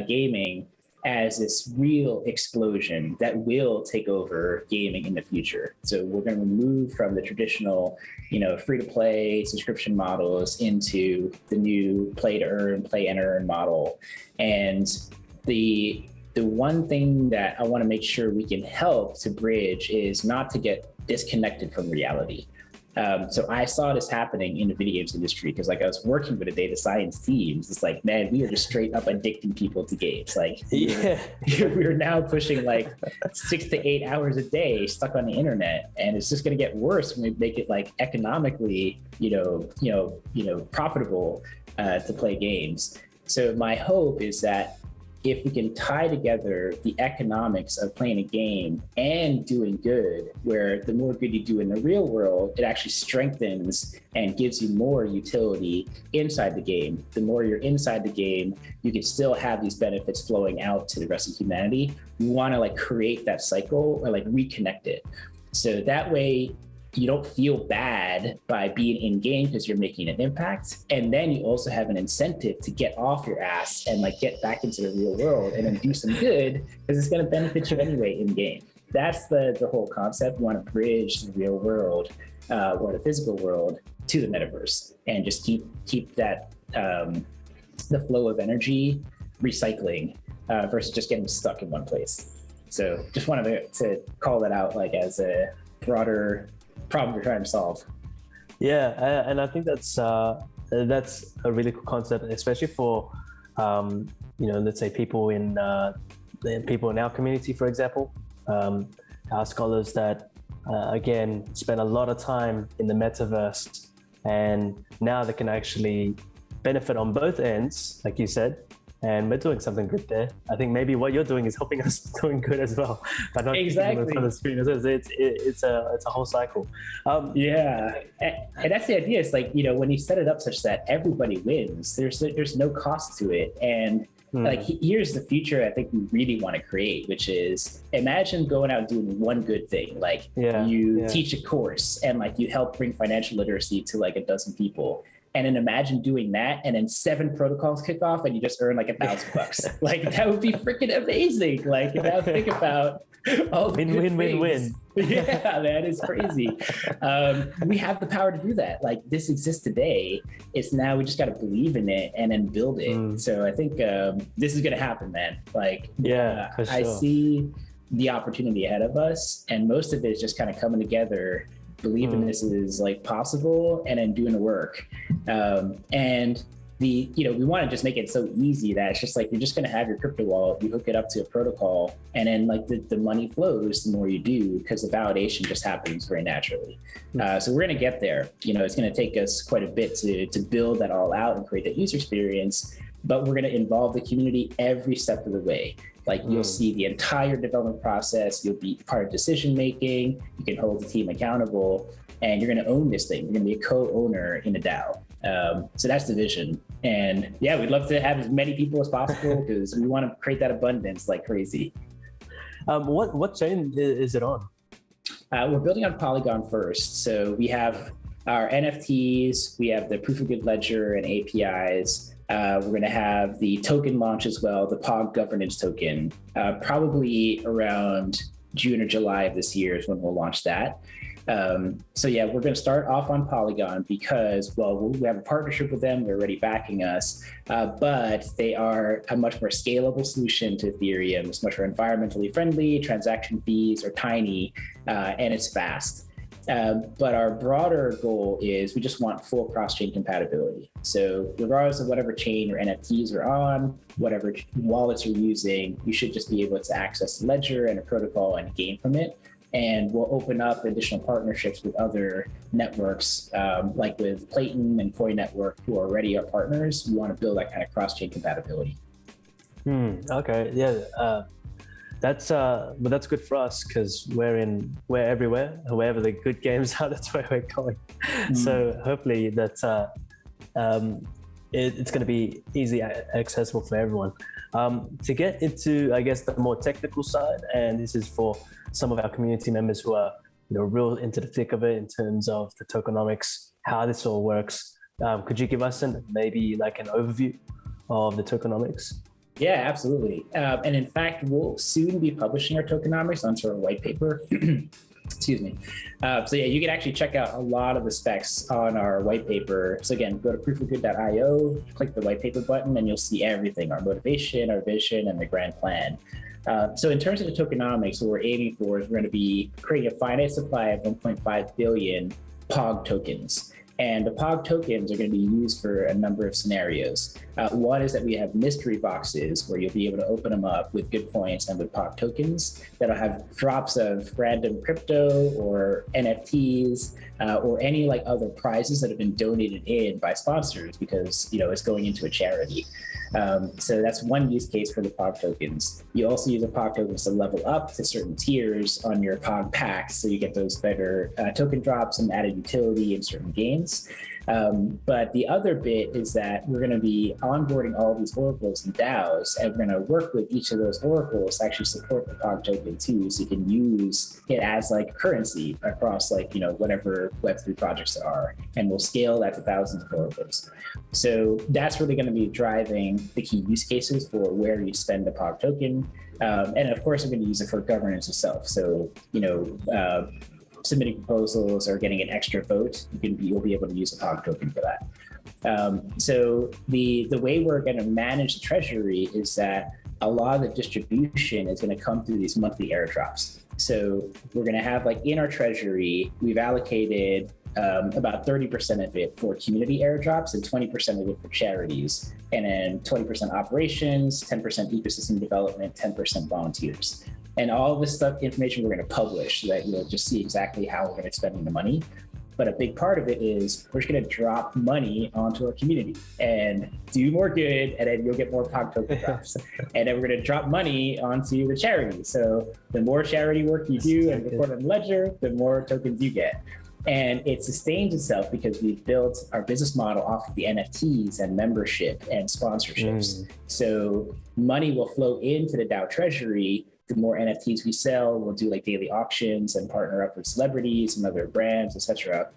gaming as this real explosion that will take over gaming in the future. So we're going to move from the traditional, you know, free to play subscription models into the new play to earn, play and earn model. And the one thing that I want to make sure we can help to bridge is not to get disconnected from reality. So I saw this happening in the video games industry because like I was working with the data science teams. It's like, man, we are just straight up addicting people to games. Like we're now pushing like 6 to 8 hours a day stuck on the internet. And it's just going to get worse when we make it like economically, profitable to play games. So my hope is that if we can tie together the economics of playing a game and doing good, where the more good you do in the real world, it actually strengthens and gives you more utility inside the game. The more you're inside the game, you can still have these benefits flowing out to the rest of humanity. We want to like create that cycle or like reconnect it. So that way, you don't feel bad by being in game because you're making an impact. And then you also have an incentive to get off your ass and like get back into the real world and then do some good because it's going to benefit you anyway in game. That's the whole concept. We want to bridge the real world or the physical world to the metaverse and just keep that the flow of energy recycling versus just getting stuck in one place. So just wanted to call that out like as a broader problem we're trying to solve. Yeah, and I think that's a really cool concept, especially for let's say people in our community, for example, our scholars that again spend a lot of time in the metaverse, and now they can actually benefit on both ends, like you said. And we're doing something good there. I think maybe what you're doing is helping us doing good as well. But not exactly in front of the screen. It's a whole cycle. Yeah, and that's the idea. It's like, when you set it up such that everybody wins, there's no cost to it. And like, here's the future I think we really want to create, which is imagine going out and doing one good thing. Like you teach a course and like you help bring financial literacy to like a dozen people. And then imagine doing that and then 7 protocols kick off and you just earn like $1,000. Like that would be freaking amazing. Like now think about all the win. Yeah, man, it's crazy. We have the power to do that. Like this exists today. It's now we just got to believe in it and then build it. So I think this is going to happen, man. Like for sure. I see the opportunity ahead of us, and most of it is just kind of coming together, believing this is like possible and then doing the work. And we want to just make it so easy that it's just like, you're just going to have your crypto wallet, you hook it up to a protocol, and then like the money flows the more you do, because the validation just happens very naturally. So we're going to get there. It's going to take us quite a bit to build that all out and create that user experience, but we're going to involve the community every step of the way. Like you'll see the entire development process, you'll be part of decision-making, you can hold the team accountable, and you're gonna own this thing. You're gonna be a co-owner in a DAO. So that's the vision. And yeah, we'd love to have as many people as possible because we wanna create that abundance like crazy. What chain is it on? We're building on Polygon first. So we have our NFTs, we have the proof of good ledger and APIs. We're going to have the token launch as well, the POG governance token, probably around June or July of this year is when we'll launch that. So yeah, we're going to start off on Polygon because, well, we have a partnership with them. They're already backing us, but they are a much more scalable solution to Ethereum. It's much more environmentally friendly, transaction fees are tiny, and it's fast. But our broader goal is we just want full cross-chain compatibility. So regardless of whatever chain or NFTs are on, whatever wallets you're using, you should just be able to access the ledger and a protocol and gain from it. and we'll open up additional partnerships with other networks, like with Clayton and Koi Network, who are already our partners. We want to build that kind of cross-chain compatibility. Okay, yeah. But that's good for us because we're everywhere. Wherever the good games are, that's where we're going. So hopefully that's it's going to be easy accessible for everyone. To get into, I guess, the more technical side, and this is for some of our community members who are real into the thick of it in terms of the tokenomics, how this all works. Could you give us maybe like an overview of the tokenomics? Yeah, absolutely. And in fact, we'll soon be publishing our tokenomics onto our white paper. Excuse me. So yeah, you can actually check out a lot of the specs on our white paper. So again, go to proofofgood.io, click the white paper button, and you'll see everything, our motivation, our vision, and the grand plan. So in terms of the tokenomics, what we're aiming for is we're going to be creating a finite supply of 1.5 billion POG tokens. And the POG tokens are going to be used for a number of scenarios. One is that we have mystery boxes where you'll be able to open them up with good points and with POG tokens that'll have drops of random crypto or NFTs or any like other prizes that have been donated in by sponsors because it's going into a charity. So that's one use case for the POG tokens. You also use the POG tokens to level up to certain tiers on your POG packs, so you get those better token drops and added utility in certain games. But the other bit is that we're going to be onboarding all these oracles and DAOs, and we're going to work with each of those oracles to actually support the POG token too, so you can use it as like currency across whatever Web3 projects there are, and we'll scale that to thousands of oracles. So that's really going to be driving the key use cases for where you spend the POG token. And of course, we're going to use it for governance itself. So, submitting proposals or getting an extra vote, you'll be able to use a POG token for that. So the way we're going to manage the treasury is that a lot of the distribution is going to come through these monthly airdrops. So we're going to have in our treasury, we've allocated about 30% of it for community airdrops and 20% of it for charities, and then 20% operations, 10% ecosystem development, 10% volunteers. And all of this information we're going to publish so that you'll just see exactly how we're going to be spending the money. But a big part of it is we're just going to drop money onto our community and do more good, and then you'll get more POG token drops. And then we're going to drop money onto the charity. So the more charity work you do and report on the ledger, the more tokens you get. And it sustains itself because we've built our business model off of the NFTs and membership and sponsorships. So money will flow into the DAO treasury. The more NFTs we sell, we'll do daily auctions and partner up with celebrities and other brands, etc.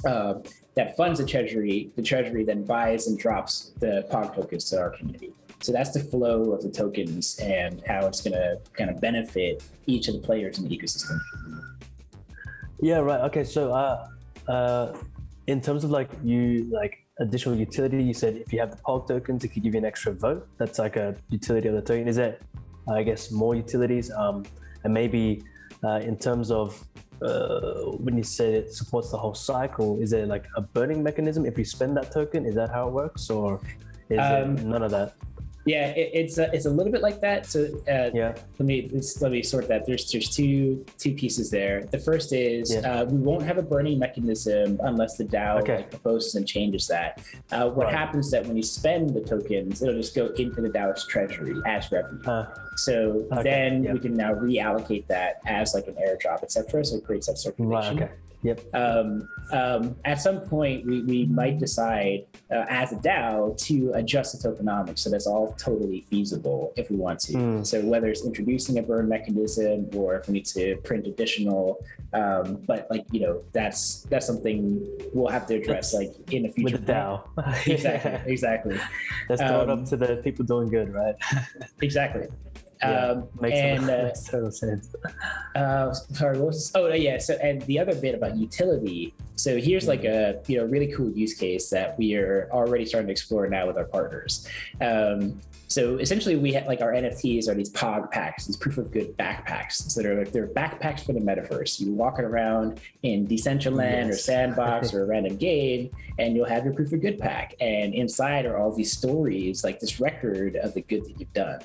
That funds the treasury. The treasury then buys and drops the POG tokens to our community. So that's the flow of the tokens and how it's going to kind of benefit each of the players in the ecosystem. Yeah, right. Okay, so in terms of additional utility, you said if you have the POG tokens, it could give you an extra vote. That's like a utility of the token. Is that, I guess, more utilities? And maybe in terms of when you say it supports the whole cycle, is there like a burning mechanism if you spend that token? Is that how it works, or is it none of that? Yeah, it's a little bit like that. So let me sort that. There's two pieces there. The first is we won't have a burning mechanism unless the DAO proposes and changes that. What happens is that when you spend the tokens, it'll just go into the DAO's treasury as revenue. Then we can now reallocate that as an airdrop, etc. So it creates that circulation. Right, okay. Yep. At some point, we might decide as a DAO to adjust the tokenomics, so that's all totally feasible if we want to. So whether it's introducing a burn mechanism or if we need to print additional, but that's something we'll have to address in the future. With the DAO. Exactly. Let's throw it up to the people doing good, right? Exactly. Makes total sense. Sorry, what was this? Oh yeah. So, and the other bit about utility. So here's a really cool use case that we are already starting to explore now with our partners. So essentially, we have our NFTs are these POG packs, these proof of good backpacks. So they're backpacks for the metaverse. You're walking around in Decentraland or Sandbox or a random game, and you'll have your proof of good pack. And inside are all these stories, this record of the good that you've done.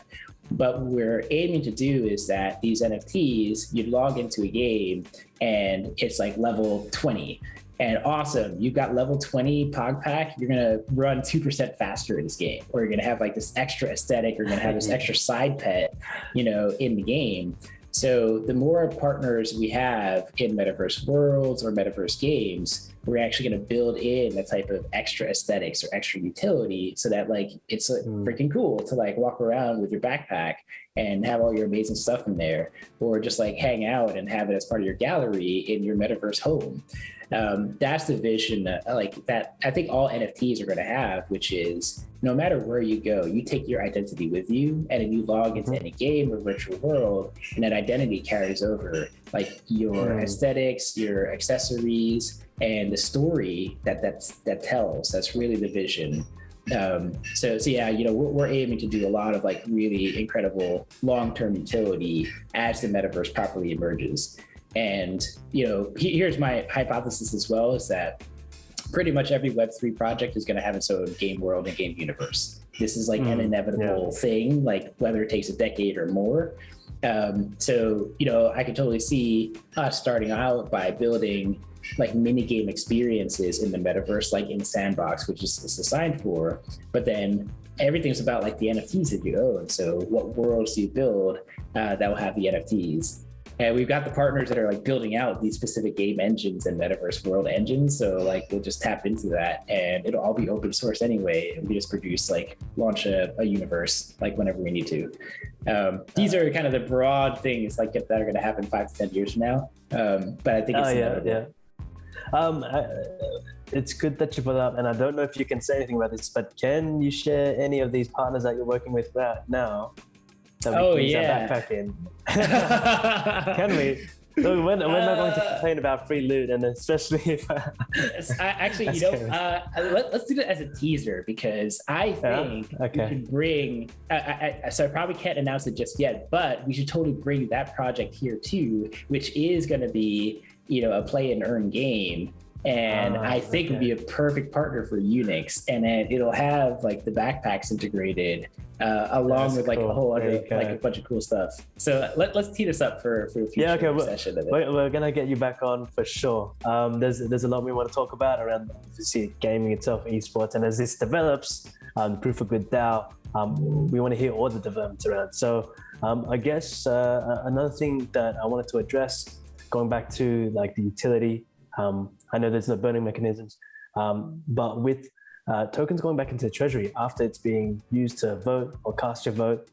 But what we're aiming to do is that these NFTs, you log into a game and it's like level 20. And awesome, you've got level 20 Pog Pack, you're gonna run 2% faster in this game, or you're gonna have like this extra aesthetic, you're gonna have this extra side pet, in the game. So the more partners we have in metaverse worlds or metaverse games, we're actually going to build in a type of extra aesthetics or extra utility so that like it's freaking cool to like walk around with your backpack and have all your amazing stuff in there, or just like hang out and have it as part of your gallery in your metaverse home. That's the vision that I think all NFTs are going to have, which is no matter where you go, you take your identity with you, and if you log into any game or virtual world, and that identity carries over like your aesthetics, your accessories, and the story that tells. That's really the vision. So yeah, we're aiming to do a lot of like really incredible long-term utility as the metaverse properly emerges. And here's my hypothesis as well, is that pretty much every Web3 project is going to have its own game world and game universe. This is like an inevitable thing, like whether it takes a decade or more. So I could totally see us starting out by building like mini game experiences in the metaverse, like in Sandbox, which is designed for, but then everything's about like the NFTs that you own. So what worlds do you build that will have the NFTs? And we've got the partners that are like building out these specific game engines and metaverse world engines. So like we'll just tap into that, and it'll all be open source anyway. And we just launch a universe like whenever we need to. These are kind of the broad things like that are going to happen 5 to 10 years from now. But I think it's inevitable. It's good that you put up, and I don't know if you can say anything about this, but can you share any of these partners that you're working with right now? Backpack in. Can we? So we're not going to complain about free loot, and especially if actually, let's do it as a teaser, because I think we should bring. So I probably can't announce it just yet, but we should totally bring that project here too, which is going to be a play and earn game. And I think would be a perfect partner for Unix, and then it'll have like the backpacks integrated along with like a whole other like a bunch of cool stuff. So let's tee this up for a future session of it. We're gonna get you back on for sure. There's a lot we want to talk about around obviously gaming itself, esports, and as this develops, Proof of Good DAO, we want to hear all the developments around. So I guess another thing that I wanted to address, going back to like the utility. I know there's no burning mechanisms, but with tokens going back into the treasury after it's being used to vote or cast your vote,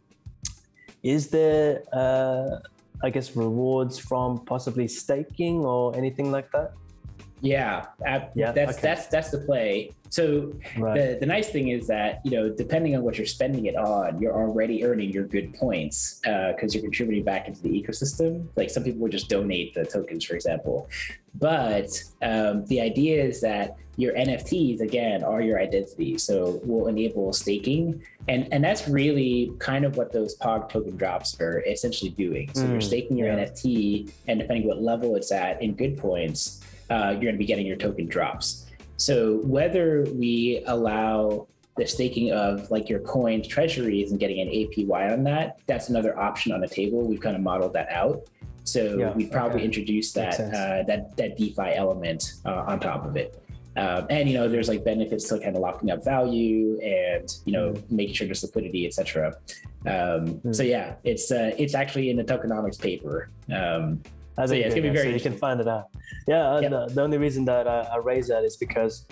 is there, rewards from possibly staking or anything like that? Yeah, that's the play. So the nice thing is that, depending on what you're spending it on, you're already earning your good points because you're contributing back into the ecosystem. Like some people would just donate the tokens, for example. But the idea is that your NFTs, again, are your identity. So we'll enable staking. And that's really kind of what those POG token drops are essentially doing. So you're staking your NFT, and depending what level it's at in good points, you're going to be getting your token drops. So whether we allow the staking of like your coins, treasuries, and getting an APY on that, that's another option on the table. We've kind of modeled that out. So we probably introduce that DeFi element on top of it. And there's like benefits to kind of locking up value and making sure there's liquidity, etc. So yeah, it's actually in the Tokenomics paper. It's gonna be very. So you can find it out. The only reason that I raise that is because,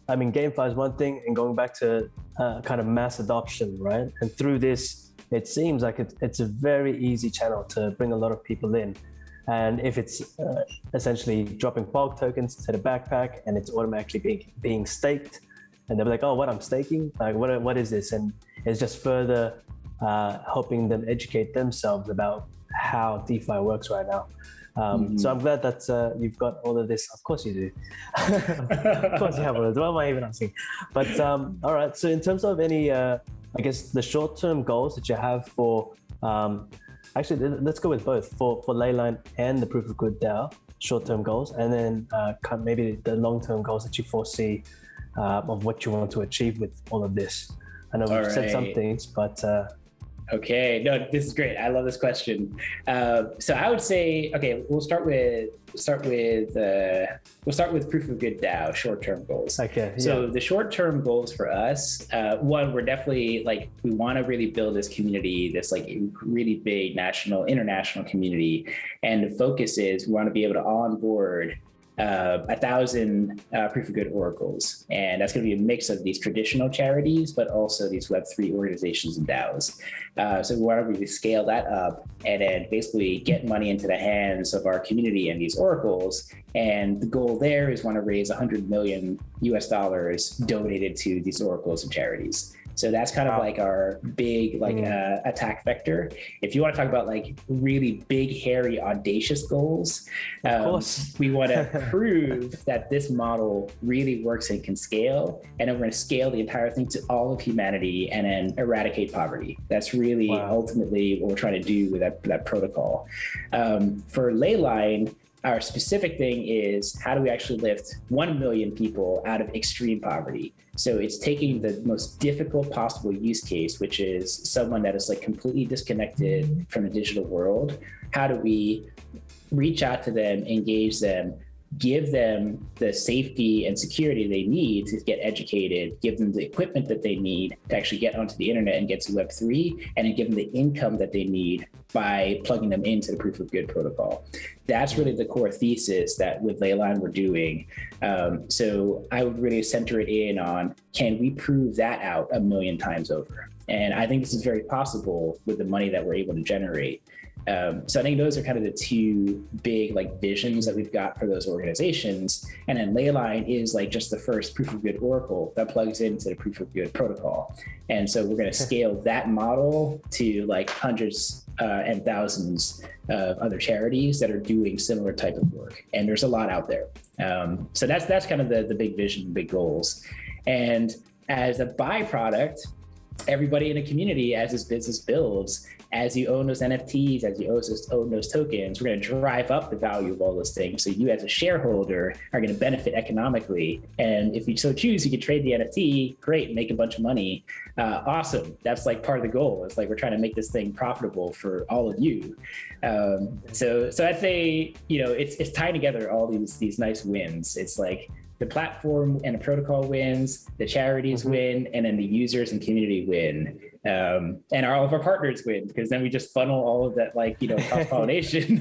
GameFi is one thing, and going back to kind of mass adoption, right? And through this, it seems like it's a very easy channel to bring a lot of people in. And if it's essentially dropping bulk tokens to the backpack and it's automatically being staked, and they'll be like, oh, what I'm staking? Like, what is this? And it's just further helping them educate themselves about how DeFi works right now. So I'm glad that you've got all of this. Of course you do. Of course you have all of this. What am I even asking? But all right, so in terms of any, the short-term goals that you have for, actually, let's go with both, for LeyLine and the Proof of Good DAO, short-term goals, and then maybe the long-term goals that you foresee of what you want to achieve with all of this. I know we've said some things, but Okay, no, this is great. I love this question. So I would say, okay, we'll start with proof of good DAO, short-term goals. Okay. So the short-term goals for us, one, we're definitely like, we want to really build this community, this like really big international community. And the focus is we want to be able to onboard 1,000 proof of good oracles. And that's going to be a mix of these traditional charities, but also these Web3 organizations and DAOs. So we want to really scale that up and then basically get money into the hands of our community and these oracles. And the goal there is want to raise $100 million US donated to these oracles and charities. So that's kind of like our big attack vector. If you want to talk about like really big, hairy, audacious goals, we want to prove that this model really works and can scale. And then we're going to scale the entire thing to all of humanity and then eradicate poverty. That's really ultimately what we're trying to do with that protocol. For LeyLine, our specific thing is how do we actually lift 1 million people out of extreme poverty? So it's taking the most difficult possible use case, which is someone that is like completely disconnected from the digital world. How do we reach out to them, engage them, give them the safety and security they need to get educated, give them the equipment that they need to actually get onto the internet and get to Web3, and then give them the income that they need by plugging them into the proof of good protocol. That's really the core thesis that with LeyLine we're doing. So I would really center it in on, can we prove that out 1 million times over? And I think this is very possible with the money that we're able to generate. So I think those are kind of the two big like visions that we've got for those organizations. And then LeyLine is like just the first proof of good oracle that plugs into the proof of good protocol. And so we're going to scale that model to like hundreds and thousands of other charities that are doing similar type of work. And there's a lot out there. So that's kind of the big vision, big goals. And as a byproduct, everybody in the community, as this business builds, as you own those NFTs, as you own those tokens, we're going to drive up the value of all those things. So you as a shareholder are going to benefit economically. And if you so choose, you can trade the NFT, great, make a bunch of money. Awesome. That's like part of the goal. It's like we're trying to make this thing profitable for all of you. So I'd say, it's tying together all these nice wins. It's like the platform and the protocol wins, the charities win, and then the users and community win. And all of our partners win, because then we just funnel all of that, cross-pollination.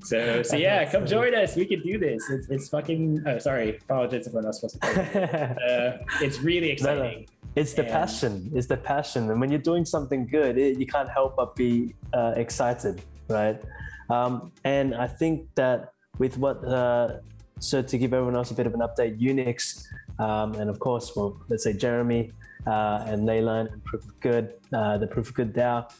So yeah, come join us. We can do this. It's fucking, sorry, apologize if I'm not supposed to. It's really exciting. No. It's the passion. It's the passion. And when you're doing something good, you can't help but be excited, right? And I think that with what, so to give everyone else a bit of an update, Unix, and of course, well, let's say Jeremy and LeyLine and Proof of Good, the Proof of Good DAO,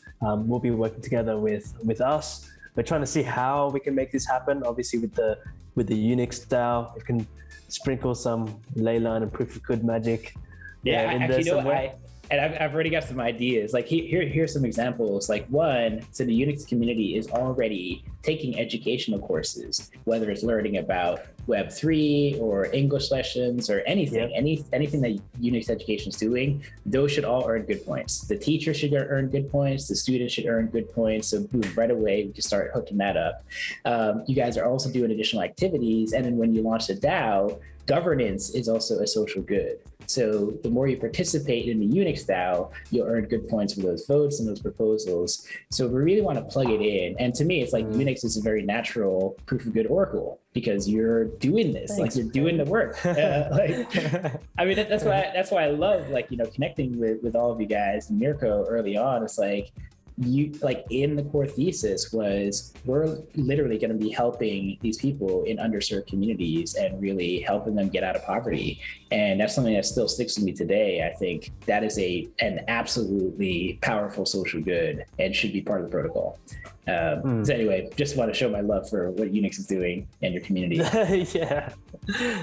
will be working together with us. We're trying to see how we can make this happen. Obviously, with the Unix DAO, we can sprinkle some LeyLine and Proof of Good magic. I've already got some ideas. Like here's some examples. Like one, so the Unix community is already taking educational courses, whether it's learning about Web3 or English lessons or anything, anything that Unix education is doing. Those should all earn good points. The teacher should earn good points. The students should earn good points. So boom, right away we can start hooking that up. You guys are also doing additional activities, and then when you launch the DAO, governance is also a social good. So the more you participate in the Unix DAO, you'll earn good points for those votes and those proposals. So we really want to plug it in. And to me, it's like Unix is a very natural proof of good oracle, because you're doing this, like you're doing the work. I mean, that's why I love connecting with all of you guys and Mirko early on. It's like, you in the core thesis was we're literally going to be helping these people in underserved communities and really helping them get out of poverty. And that's something that still sticks to me today. I think that is an absolutely powerful social good and should be part of the protocol. So anyway, just want to show my love for what Unix is doing and your community. Yeah.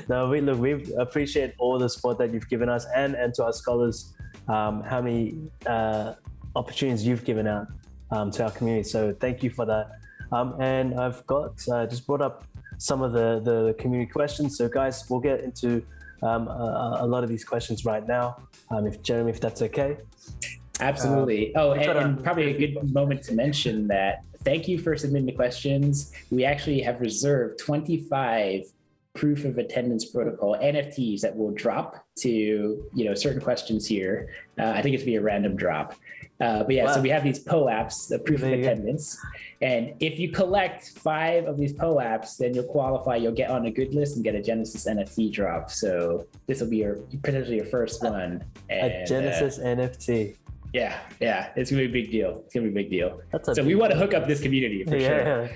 No, we appreciate all the support that you've given us and to our scholars, how many opportunities you've given out to our community. So thank you for that. And I've got just brought up some of the community questions. So guys, we'll get into a lot of these questions right now. If Jeremy, if that's okay. Absolutely. And probably a good moment to mention that thank you for submitting the questions. We actually have reserved 25 proof of attendance protocol NFTs that will drop to certain questions here. I think it's be a random drop. But yeah, wow. So we have these POAPs, the proof of attendance. And if you collect 5 of these POAPs, then you'll qualify, you'll get on a good list and get a Genesis NFT drop. So this will be potentially your first one. And, a Genesis NFT. Yeah, it's gonna be a big deal. So we want to hook up this community for sure.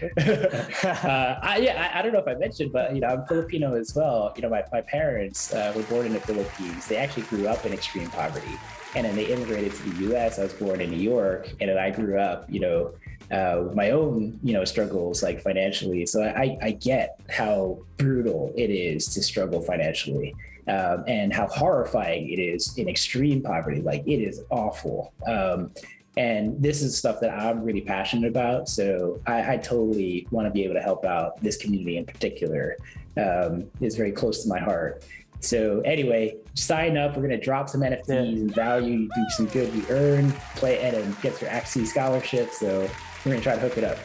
I don't know if I mentioned, but I'm Filipino as well. My parents were born in the Philippines. They actually grew up in extreme poverty, and then they immigrated to the U.S. I was born in New York, and then I grew up, with my own, struggles like financially. So I get how brutal it is to struggle financially. And how horrifying it is in extreme poverty. Like, it is awful. And this is stuff that I'm really passionate about. So I totally want to be able to help out this community in particular. It's very close to my heart. So anyway, sign up. We're going to drop some NFTs and value. You do some good, you earn, play, and then get your Axie scholarship. So we're going to try to hook it up.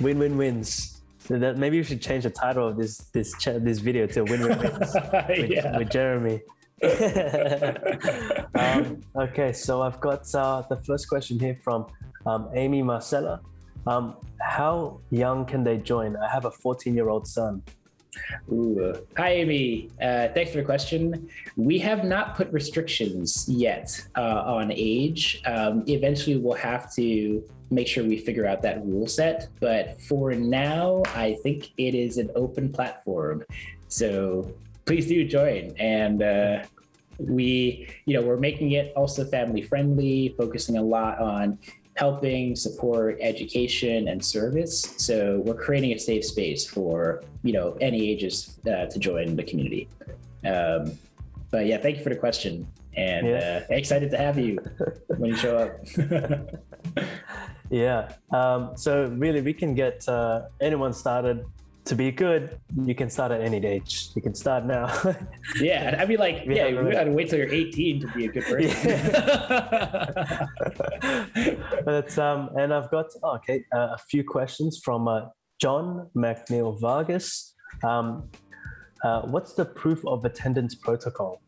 Win-win-wins. So that maybe we should change the title of this video to Win-Win-Wins with Jeremy. Okay, so I've got the first question here from Amy Marcella. How young can they join? I have a 14-year-old son. Ooh. Hi, Amy. Thanks for the question. We have not put restrictions yet on age. Eventually, we'll have to make sure we figure out that rule set. But for now, I think it is an open platform. So please do join. And we're making it also family friendly, focusing a lot on helping support education and service. So we're creating a safe space for, any ages to join the community. But yeah, thank you for the question. And excited to have you when you show up. So really we can get anyone started. To be good, you can start at any age. You can start now. You gotta wait till you're 18 to be a good person. But and I've got a few questions from John McNeil Vargas. What's the proof of attendance protocol?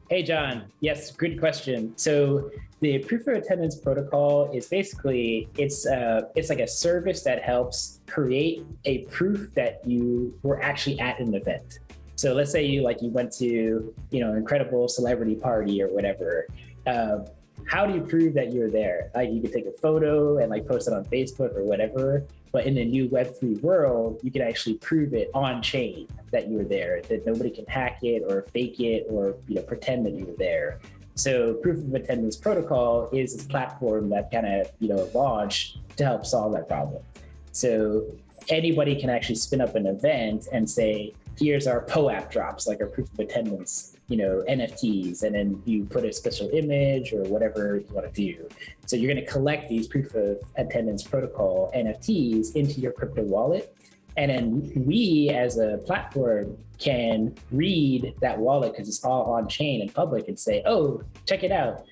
Hey John, yes, good question. So the proof of attendance protocol is basically it's like a service that helps create a proof that you were actually at an event. So let's say you went to an incredible celebrity party or whatever. How do you prove that you're there? Like, you could take a photo and post it on Facebook or whatever. But in the new Web3 world, you can actually prove it on chain that you were there, that nobody can hack it or fake it or pretend that you were there. So proof of attendance protocol is this platform that kind of launched to help solve that problem. So anybody can actually spin up an event and say, here's our POAP drops, like our proof of attendance, NFTs, and then you put a special image or whatever you want to do. So you're going to collect these proof of attendance protocol NFTs into your crypto wallet. And then we as a platform can read that wallet because it's all on chain and public and say, oh, check it out.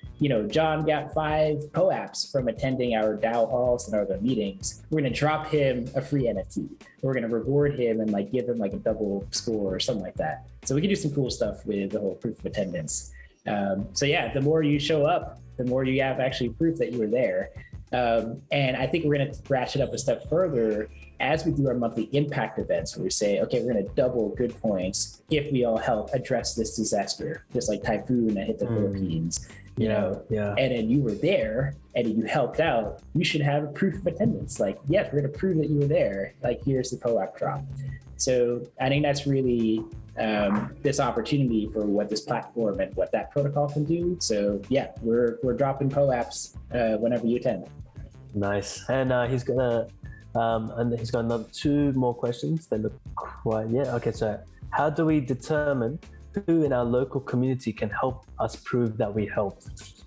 John got 5 POAPs from attending our DAO halls and other meetings. We're going to drop him a free NFT. We're going to reward him and give him a double score or something like that. So we can do some cool stuff with the whole proof of attendance. The more you show up, the more you have actually proof that you were there. And I think we're going to ratchet up a step further as we do our monthly impact events, where we say, okay, we're going to double good points if we all help address this disaster, just like typhoon that hit the Philippines. And then you were there and you helped out, you should have a proof of attendance. Yes, we're going to prove that you were there. Here's the POAP drop. So I think that's really this opportunity for what this platform and what that protocol can do. So yeah, we're dropping POAPs whenever you attend. Nice. And he's got another 2 more questions. They look quite, okay. So how do we determine who in our local community can help us prove that we helped?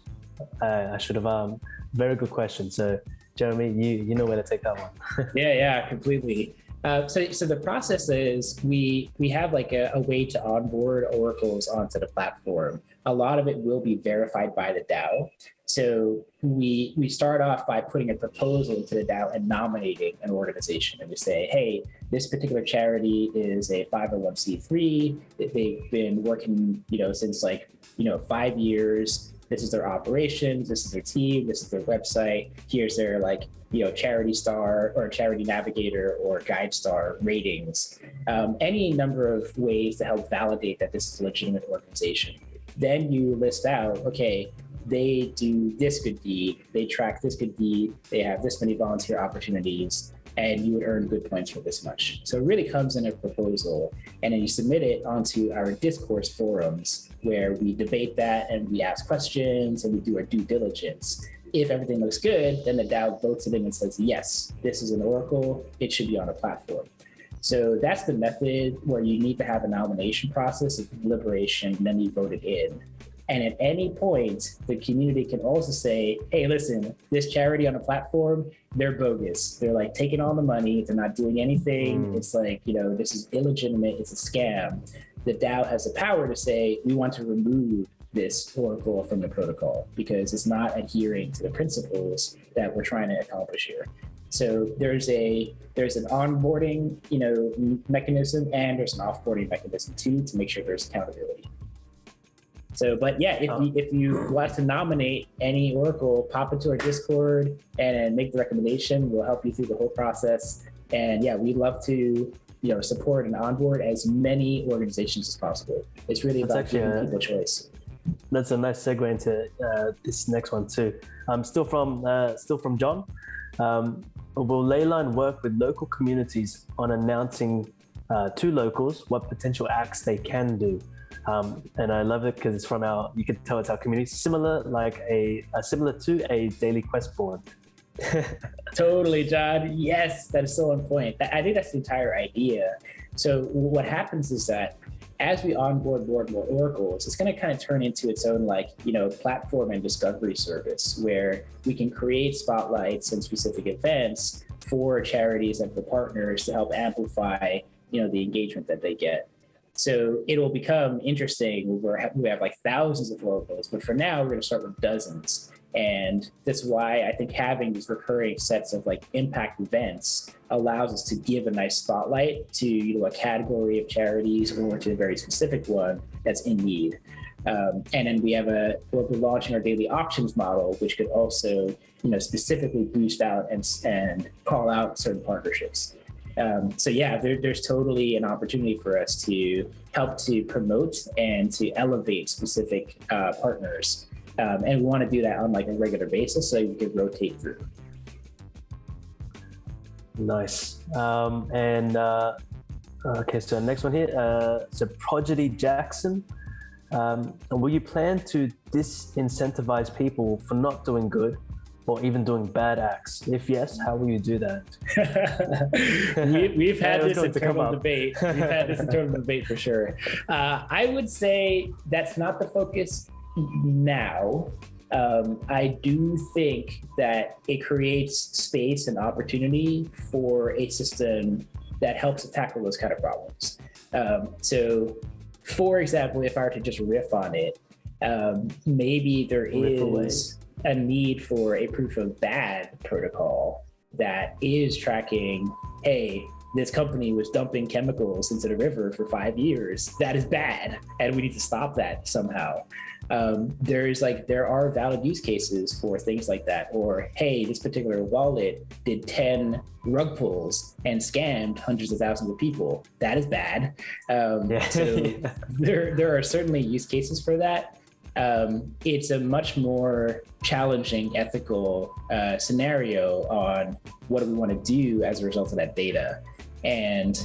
I should have, very good question. So Jeremy, you know where to take that one. Yeah, completely. So the process is we have a way to onboard oracles onto the platform. a lot of it will be verified by the DAO. So we start off by putting a proposal into the DAO and nominating an organization. And we say, hey, this particular charity is a 501c3. They've been working, since 5 years. This is their operations. This is their team. This is their website. Here's their charity star or charity navigator or guide star ratings. Any number of ways to help validate that this is a legitimate organization. Then you list out, okay, they do this good deed, they track this good deed, they have this many volunteer opportunities, and you would earn good points for this much. So it really comes in a proposal, and then you submit it onto our discourse forums where we debate that and we ask questions and we do our due diligence. If everything looks good, then the DAO votes it in and says, yes, this is an oracle, it should be on a platform. So that's the method where you need to have a nomination process of deliberation, and then you vote it in. And at any point, the community can also say, hey, listen, this charity on a platform, they're bogus. They're taking all the money. They're not doing anything. It's this is illegitimate. It's a scam. The DAO has the power to say, we want to remove this oracle from the protocol because it's not adhering to the principles that we're trying to accomplish here. So there's an onboarding, mechanism, and there's an offboarding mechanism too, to make sure there's accountability. So, but yeah, if you want to nominate any oracle, pop into our Discord and make the recommendation. We'll help you through the whole process. And yeah, we'd love to, support and onboard as many organizations as possible. It's really about giving people choice. That's a nice segue into this next one too. Still from John. Will LeyLine work with local communities on announcing to locals what potential acts they can do? And I love it because it's from you can tell it's our community, similar to a daily quest board. Totally, John. Yes, that is so on point. I think that's the entire idea. So what happens is that as we onboard more and more oracles, it's going to kind of turn into its own platform and discovery service where we can create spotlights and specific events for charities and for partners to help amplify the engagement that they get. So it will become interesting. We have thousands of oracles, but for now we're going to start with dozens. And that's why I think having these recurring sets of impact events allows us to give a nice spotlight to a category of charities or to a very specific one that's in need. And then we're launching our daily auctions model, which could also specifically boost out and call out certain partnerships. So yeah, there's totally an opportunity for us to help to promote and to elevate specific partners. And we want to do that on a regular basis so you can rotate through. Nice. Okay, so next one here. So Prodigy Jackson. Will you plan to disincentivize people for not doing good or even doing bad acts? If yes, how will you do that? We've had this internal debate. We've had this internal debate for sure. I would say that's not the focus now. I do think that it creates space and opportunity for a system that helps to tackle those kind of problems. So, for example, if I were to just riff on it, maybe there is a need for a proof of bad protocol that is tracking, hey, this company was dumping chemicals into the river for 5 years. That is bad, and we need to stop that somehow. There are valid use cases for things like that. Or, hey, this particular wallet did 10 rug pulls and scammed hundreds of thousands of people. That is bad. So there are certainly use cases for that. It's a much more challenging ethical scenario on what do we want to do as a result of that data. And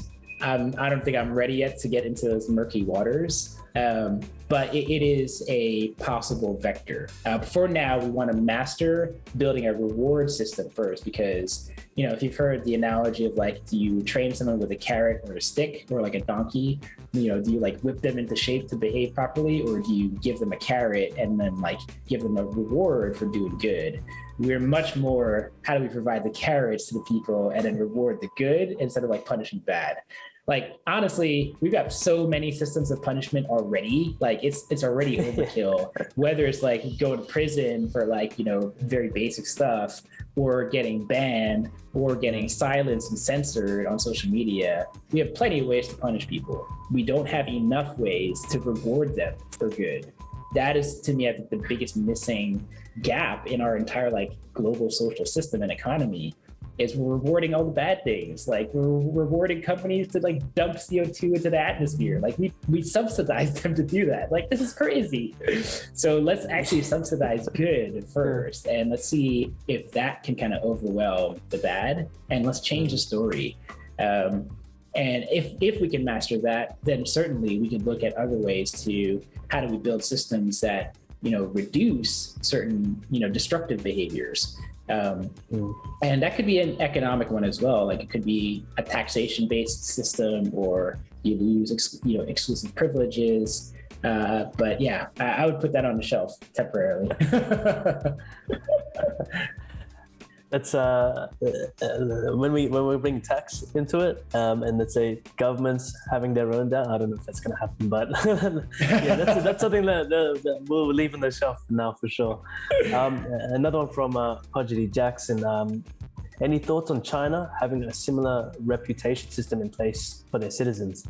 I don't think I'm ready yet to get into those murky waters, but it is a possible vector. For now, we want to master building a reward system first, because if you've heard the analogy of do you train someone with a carrot or a stick or a donkey, do you whip them into shape to behave properly, or do you give them a carrot and then give them a reward for doing good? We're much more, how do we provide the carrots to the people and then reward the good instead of punishing bad? Like, honestly, we've got so many systems of punishment already. Like, it's already overkill, whether it's like going to prison for like, very basic stuff, or getting banned, or getting silenced and censored on social media. We have plenty of ways to punish people. We don't have enough ways to reward them for good. That is, to me, I think the biggest missing gap in our entire like global social system and economy, is we're rewarding all the bad things. Like, we're rewarding companies to like dump CO2 into the atmosphere. Like, we subsidize them to do that. Like, this is crazy. So let's actually subsidize good first, and let's see if that can kind of overwhelm the bad, and let's change the story. And if we can master that, then certainly we can look at other ways to how do we build systems that reduce certain destructive behaviors. And that could be an economic one as well. Like, it could be a taxation-based system, or you lose exclusive privileges. But yeah, I would put that on the shelf temporarily. That's when we bring tax into it, and let's say governments having their own debt. I don't know if that's going to happen, but yeah, that's something that we'll leave on the shelf for now for sure. Another one from Pudgy Jackson. Any thoughts on China having a similar reputation system in place for their citizens?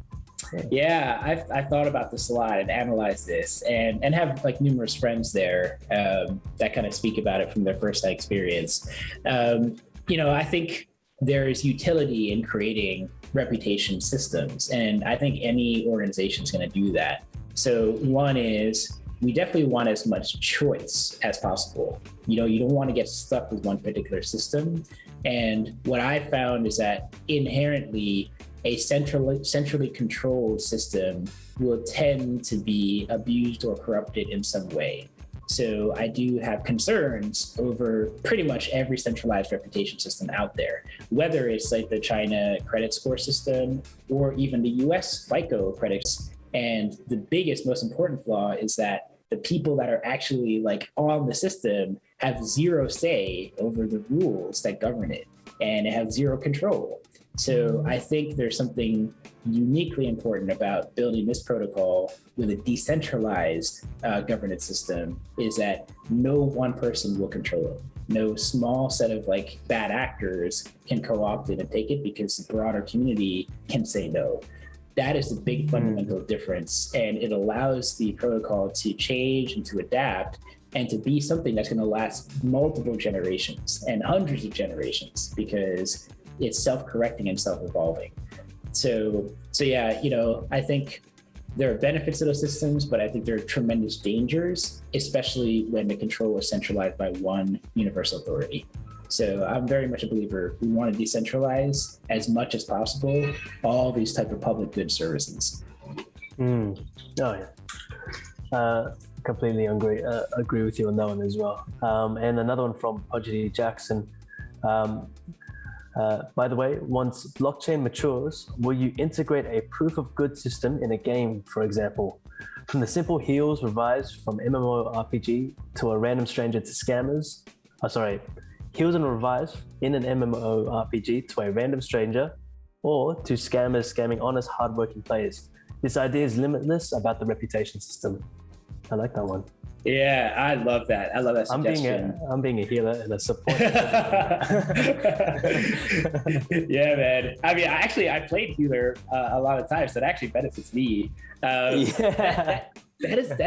Yeah, I've thought about this a lot and analyzed this, and have like numerous friends there that kind of speak about it from their first experience. I think there's utility in creating reputation systems, and I think any organization is going to do that. So one is, we definitely want as much choice as possible. You don't want to get stuck with one particular system. And what I found is that inherently, a centrally controlled system will tend to be abused or corrupted in some way. So I do have concerns over pretty much every centralized reputation system out there, whether it's like the China credit score system or even the US FICO credits. And the biggest, most important flaw is that the people that are actually like on the system have zero say over the rules that govern it, and have zero control. So I think there's something uniquely important about building this protocol with a decentralized governance system, is that no one person will control it. No small set of like bad actors can co-opt it and take it, because the broader community can say no. That is the big fundamental difference, and it allows the protocol to change and to adapt, and to be something that's going to last multiple generations and hundreds of generations, because it's self-correcting and self-evolving. So yeah, I think there are benefits to those systems, but I think there are tremendous dangers, especially when the control is centralized by one universal authority. So I'm very much a believer, we want to decentralize as much as possible all these type of public good services. Oh yeah. Completely agree with you on that one as well. And another one from Pudgy Jackson. By the way, once blockchain matures, will you integrate a proof of good system in a game, for example? From the simple heals revised from MMORPG to a random stranger to scammers? Heals and revives in an MMORPG to a random stranger, or to scammers scamming honest, hardworking players. This idea is limitless about the reputation system. I like that one. Yeah, I love that. I love that suggestion. I'm being a healer and a support. Yeah, man. I mean, I played healer a lot of times, so it actually benefits me. That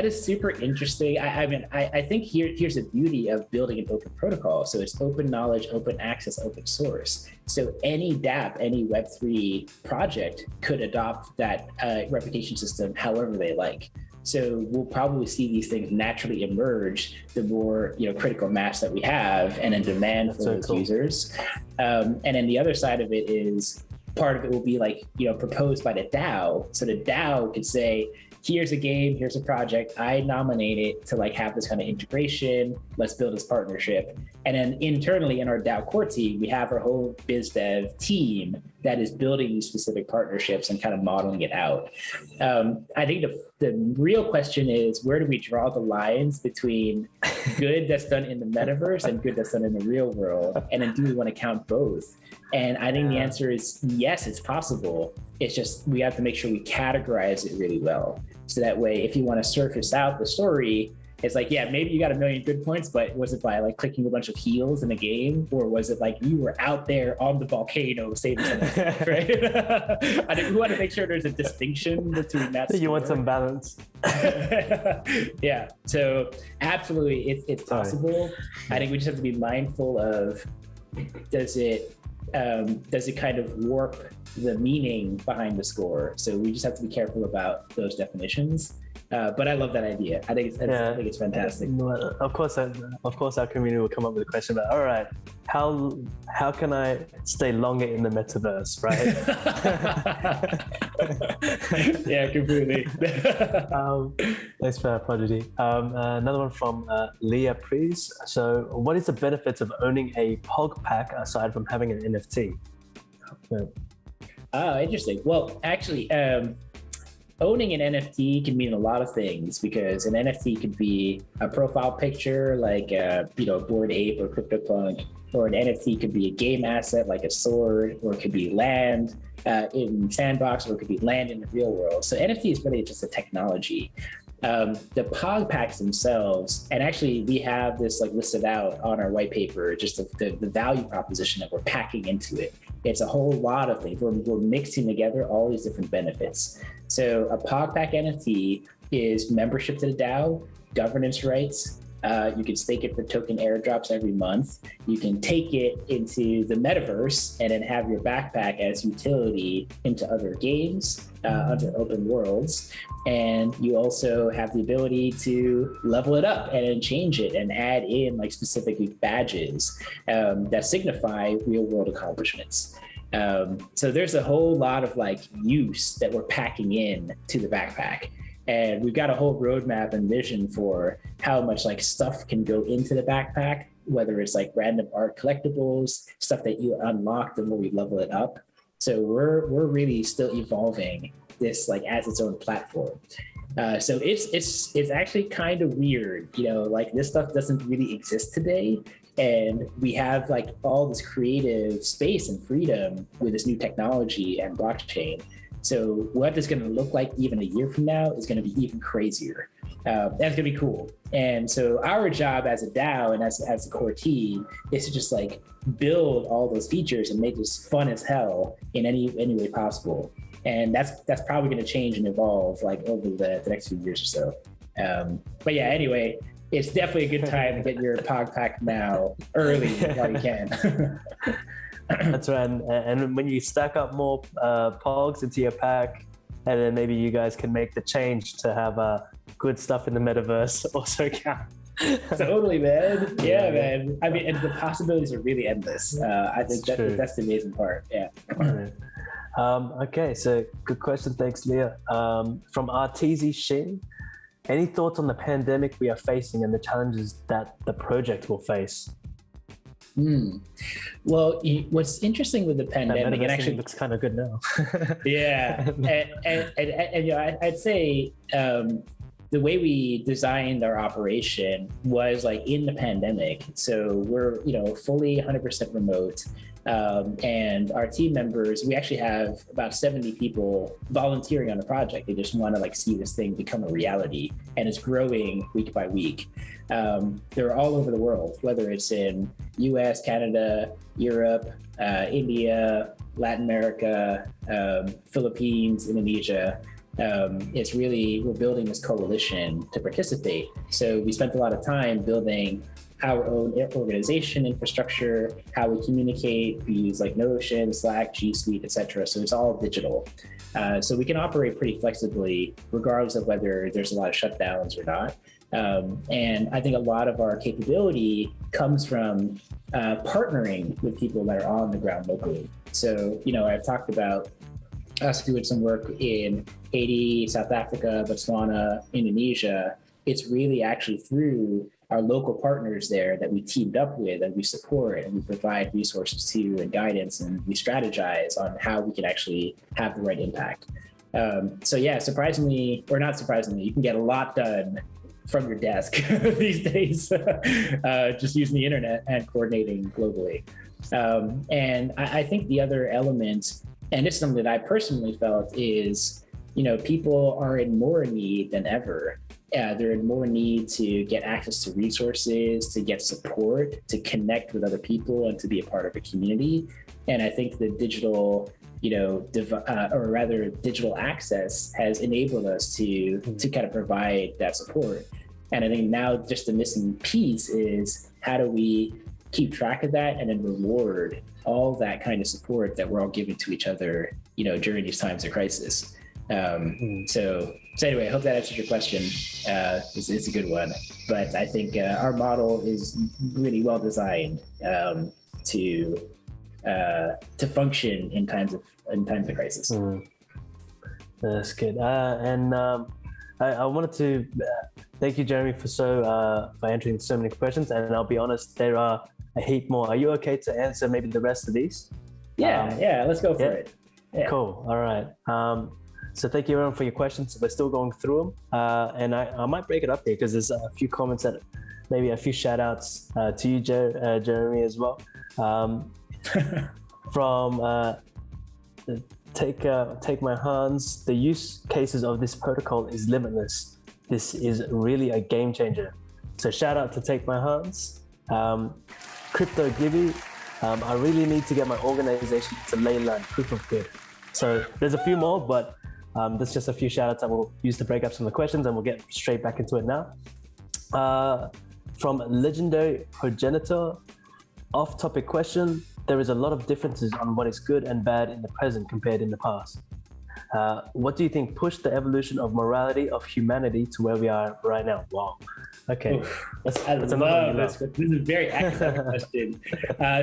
is super interesting. I think here's the beauty of building an open protocol. So it's open knowledge, open access, open source. So any dApp, any Web3 project could adopt that reputation system however they like. So we'll probably see these things naturally emerge the more critical mass that we have, and a demand for those users. And then the other side of it is, part of it will be like proposed by the DAO. So the DAO could say, here's a game, here's a project, I nominate it to like have this kind of integration, let's build this partnership. And then internally in our DAO core team, we have our whole biz dev team that is building these specific partnerships and kind of modeling it out. I think the real question is, where do we draw the lines between good that's done in the metaverse and good that's done in the real world? And then do we want to count both? And I think the answer is yes, it's possible. It's just we have to make sure we categorize it really well. So that way, if you want to surface out the story, it's like, yeah, maybe you got a million good points, but was it by like clicking a bunch of heals in a game? Or was it like you were out there on the volcano saving someone, right? I think we want to make sure there's a distinction between that. You want some balance. Yeah, so absolutely, it's possible. I think we just have to be mindful of, does it kind of warp the meaning behind the score? So we just have to be careful about those definitions. But I love that idea. I think it's fantastic. Of course, our community will come up with a question about, all right, how can I stay longer in the metaverse, right? Yeah, completely. Thanks for that, Prodigy. Another one from Leah Prees. So, what is the benefits of owning a POG pack aside from having an NFT? Oh, interesting. Well, actually, owning an NFT can mean a lot of things, because an NFT could be a profile picture like Bored Ape or CryptoPunk, or an NFT could be a game asset like a sword, or it could be land in Sandbox, or it could be land in the real world. So NFT is really just a technology. The POG packs themselves, and actually we have this like listed out on our white paper, just the value proposition that we're packing into it. It's a whole lot of things. We're mixing together all these different benefits. So a POG pack NFT is membership to the DAO, governance rights. You can stake it for token airdrops every month. You can take it into the metaverse and then have your backpack as utility into other games, under open worlds. And you also have the ability to level it up and then change it and add in like specific badges that signify real world accomplishments. So there's a whole lot of like use that we're packing in to the backpack. And we've got a whole roadmap and vision for how much like stuff can go into the backpack, whether it's like random art collectibles, stuff that you unlock the more you level it up. So we're really still evolving this like as its own platform. So it's actually kind of weird, like this stuff doesn't really exist today. And we have like all this creative space and freedom with this new technology and blockchain. So what it's going to look like even a year from now is going to be even crazier. That's going to be cool. And so our job as a DAO and as a core team is to just like build all those features and make this fun as hell in any way possible. And that's probably going to change and evolve like over the next few years or so. But yeah, anyway, it's definitely a good time to get your POG pack now early while you can. That's right. And when you stack up more POGs into your pack, and then maybe you guys can make the change to have good stuff in the metaverse also count. Totally, man. Yeah, man. I mean, and the possibilities are really endless. I think that's the amazing part. Yeah. Okay, so good question. Thanks, Leah. From RTZ Shin, any thoughts on the pandemic we are facing and the challenges that the project will face? Well, what's interesting with the pandemic, and actually looks kind of good now. Yeah, and I'd say the way we designed our operation was like in the pandemic. So we're fully 100% remote. And our team members, we actually have about 70 people volunteering on the project. They just want to like see this thing become a reality, and it's growing week by week. They're all over the world, whether it's in US, Canada, Europe, India, Latin America, Philippines, Indonesia. We're building this coalition to participate. So we spent a lot of time building our own organization infrastructure, how we communicate. We use like Notion, Slack, G Suite, etc. So it's all digital. So we can operate pretty flexibly, regardless of whether there's a lot of shutdowns or not. And I think a lot of our capability comes from partnering with people that are on the ground locally. So, I've talked about us doing some work in Haiti, South Africa, Botswana, Indonesia. It's really actually through our local partners there that we teamed up with and we support and we provide resources to and guidance, and we strategize on how we can actually have the right impact. So yeah, surprisingly, or not surprisingly, you can get a lot done from your desk these days, just using the internet and coordinating globally. And I think the other element, and it's something that I personally felt, is, people are in more need than ever. They're in more need to get access to resources, to get support, to connect with other people, and to be a part of a community. And I think the digital, digital access has enabled us to kind of provide that support. And I think now just the missing piece is, how do we keep track of that and then reward all that kind of support that we're all giving to each other, during these times of crisis. So anyway, I hope that answers your question. It's a good one, but I think our model is really well designed to function in times of crisis. That's good. And I wanted to thank you, Jeremy, for answering so many questions. And I'll be honest, there are a heap more. Are you okay to answer maybe the rest of these? Yeah, let's go for it. Yeah. Cool. All right. So thank you everyone for your questions. We're still going through them. And I might break it up here because there's a few comments that maybe a few shout outs to you, Jeremy, as well. From Take My Hands, the use cases of this protocol is limitless. This is really a game changer. So shout out to Take My Hands. Crypto Gibby, I really need to get my organization to LeyLine, proof of good. So there's a few more, but that's just a few shout outs I will use to break up some of the questions, and we'll get straight back into it now. From Legendary Progenitor, off topic question. There is a lot of differences on what is good and bad in the present compared in the past. What do you think pushed the evolution of morality of humanity to where we are right now? Wow. Okay. I love this. This is a very academic question.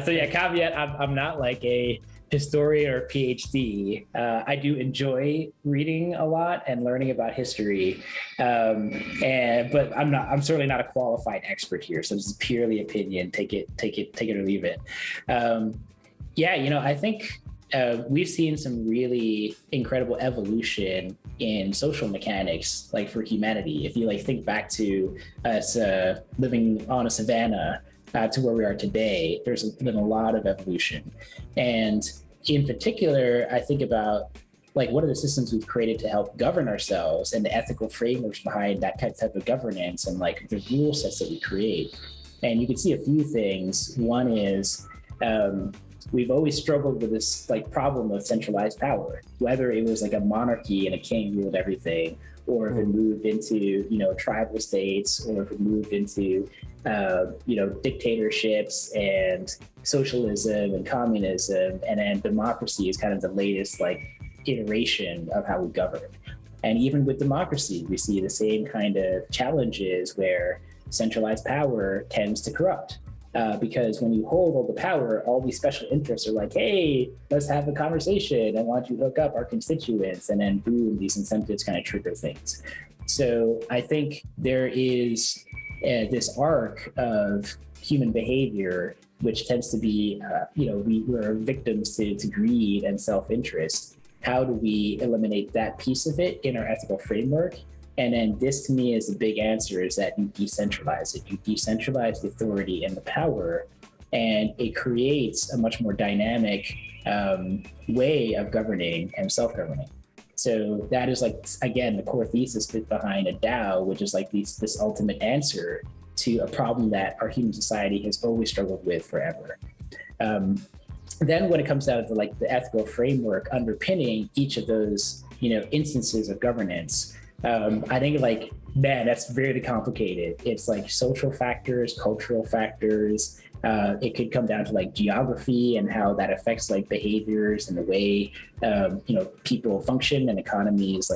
So yeah, caveat, I'm not like a historian or PhD. I do enjoy reading a lot and learning about history. But I'm certainly not a qualified expert here. So this is purely opinion. Take it or leave it. I think we've seen some really incredible evolution in social mechanics, like for humanity. If you think back to us living on a savanna to where we are today, there's been a lot of evolution. And in particular, I think about what are the systems we've created to help govern ourselves and the ethical frameworks behind that type of governance and the rule sets that we create. And you can see a few things. One is we've always struggled with this problem of centralized power, whether it was a monarchy and a king ruled everything, or if it moved into tribal states, or if it moved into dictatorships and socialism and communism, and then democracy is kind of the latest iteration of how we govern. And even with democracy, we see the same kind of challenges where centralized power tends to corrupt. Because when you hold all the power, all these special interests are hey, let's have a conversation. I want you to hook up our constituents. And then boom, these incentives kind of trigger things. So I think there is this arc of human behavior, which tends to be, we're victims to greed and self-interest. How do we eliminate that piece of it in our ethical framework? And then this, to me, is the big answer, is that you decentralize it. You decentralize the authority and the power, and it creates a much more dynamic way of governing and self-governing. So that is again, the core thesis behind a DAO, which is this ultimate answer to a problem that our human society has always struggled with forever. Then when it comes down to the ethical framework underpinning each of those, instances of governance, I think that's very complicated. It's social factors, cultural factors. It could come down to geography and how that affects behaviors and the way people function and economies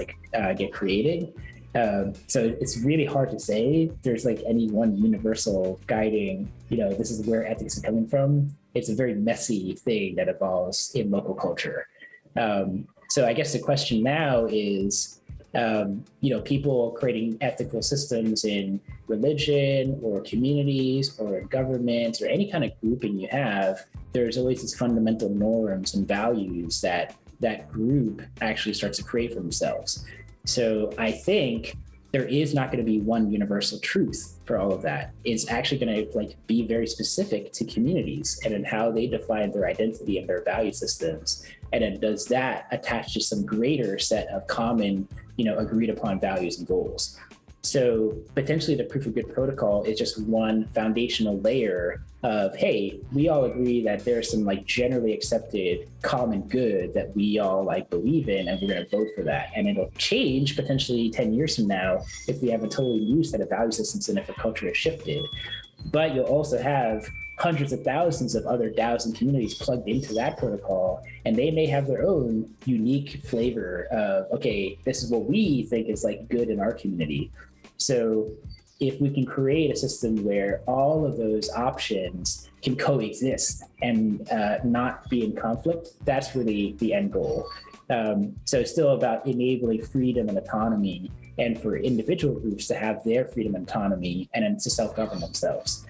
get created. So it's really hard to say there's any one universal guiding, this is where ethics is coming from. It's a very messy thing that evolves in local culture. So I guess the question now is, people creating ethical systems in religion or communities or governments or any kind of grouping you have, there's always these fundamental norms and values that group actually starts to create for themselves. So I think there is not going to be one universal truth for all of that. It's actually going to like be very specific to communities and in how they define their identity and their value systems. And then does that attach to some greater set of common, agreed upon values and goals? So potentially the proof of good protocol is just one foundational layer of, hey, we all agree that there's some like generally accepted common good that we all like believe in, and we're going to vote for that. And it'll change potentially 10 years from now if we have a totally new set of value systems and if a culture has shifted. But you'll also have hundreds of thousands of other DAOs and communities plugged into that protocol, and they may have their own unique flavor of, okay, this is what we think is like good in our community. So if we can create a system where all of those options can coexist and not be in conflict, that's really the end goal. So it's still about enabling freedom and autonomy, and for individual groups to have their freedom and autonomy and then to self-govern themselves.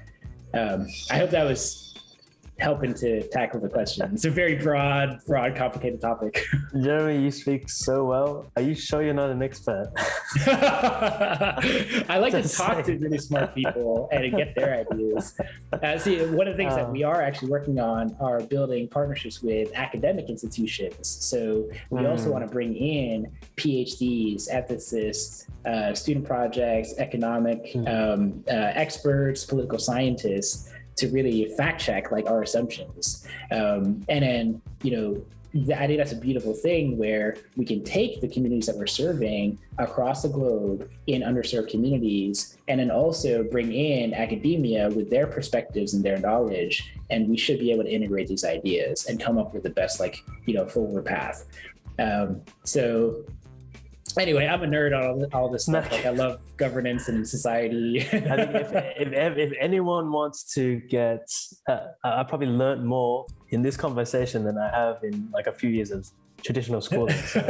I hope that was helping to tackle the question. It's a very broad, complicated topic. Jeremy, you speak so well. Are you sure you're not an expert? I like to talk to really smart people and get their ideas. See, one of the things that we are actually working on are building partnerships with academic institutions. So we also want to bring in PhDs, ethicists, student projects, economic experts, political scientists, to really fact check like our assumptions. And then, I think that's a beautiful thing where we can take the communities that we're serving across the globe in underserved communities, and then also bring in academia with their perspectives and their knowledge. And we should be able to integrate these ideas and come up with the best, forward path. So anyway, I'm a nerd on all this stuff. Like, I love governance and society. I think if anyone wants to get, I probably learned more in this conversation than I have in like a few years of traditional schooling. So.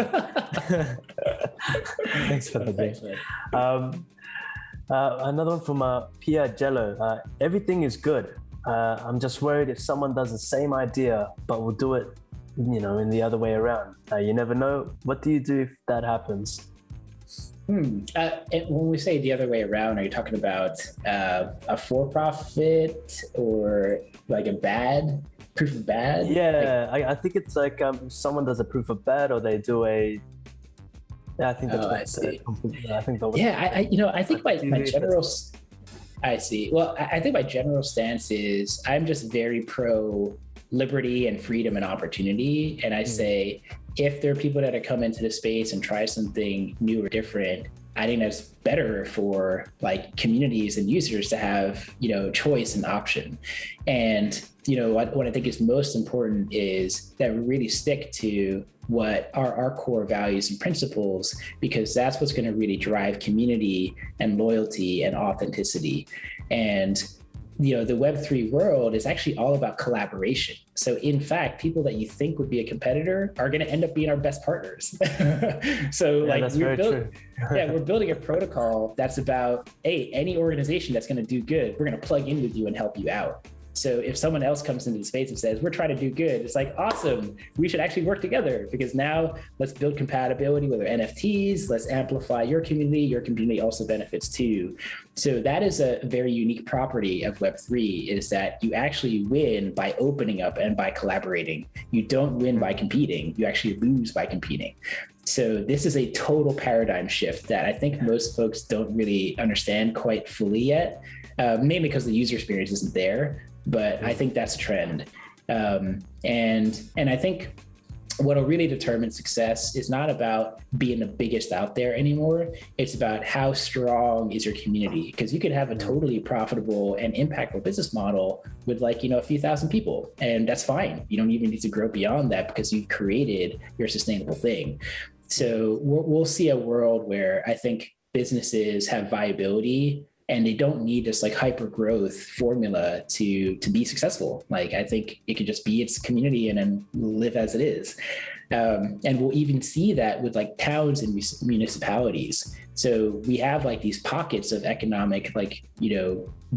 Thanks for that. Another one from Pia Jello. Everything is good. I'm just worried if someone does the same idea but will do it in the other way around. You never know. What do you do if that happens? When we say the other way around, are you talking about a for-profit or like a bad proof of bad? Yeah, I think it's like someone does a proof of bad, or they do a. Yeah, I think that's what I see. I think that was. Yeah, I think my general. I see. Well, I think my general stance is I'm just very pro liberty and freedom and opportunity. And I say, if there are people that come into the space and try something new or different, I think that's better for like communities and users to have, choice and option. And, what I think is most important is that we really stick to what are our core values and principles, because that's what's going to really drive community and loyalty and authenticity. And the Web3 world is actually all about collaboration. So in fact, people that you think would be a competitor are going to end up being our best partners. So we're building a protocol that's about, hey, any organization that's going to do good, we're going to plug in with you and help you out. So if someone else comes into the space and says, we're trying to do good, it's like, awesome, we should actually work together, because now let's build compatibility with our NFTs. Let's amplify your community also benefits too. So that is a very unique property of Web3, is that you actually win by opening up and by collaborating. You don't win by competing, you actually lose by competing. So this is a total paradigm shift that I think most folks don't really understand quite fully yet, mainly because the user experience isn't there. But I think that's a trend. And I think what'll really determine success is not about being the biggest out there anymore. It's about how strong is your community, because you could have a totally profitable and impactful business model with a few thousand people, and that's fine. You don't even need to grow beyond that because you've created your sustainable thing. So we'll see a world where I think businesses have viability, and they don't need this hyper growth formula to be successful. I think it could just be its community and then live as it is. And we'll even see that with towns and municipalities. So we have these pockets of economic,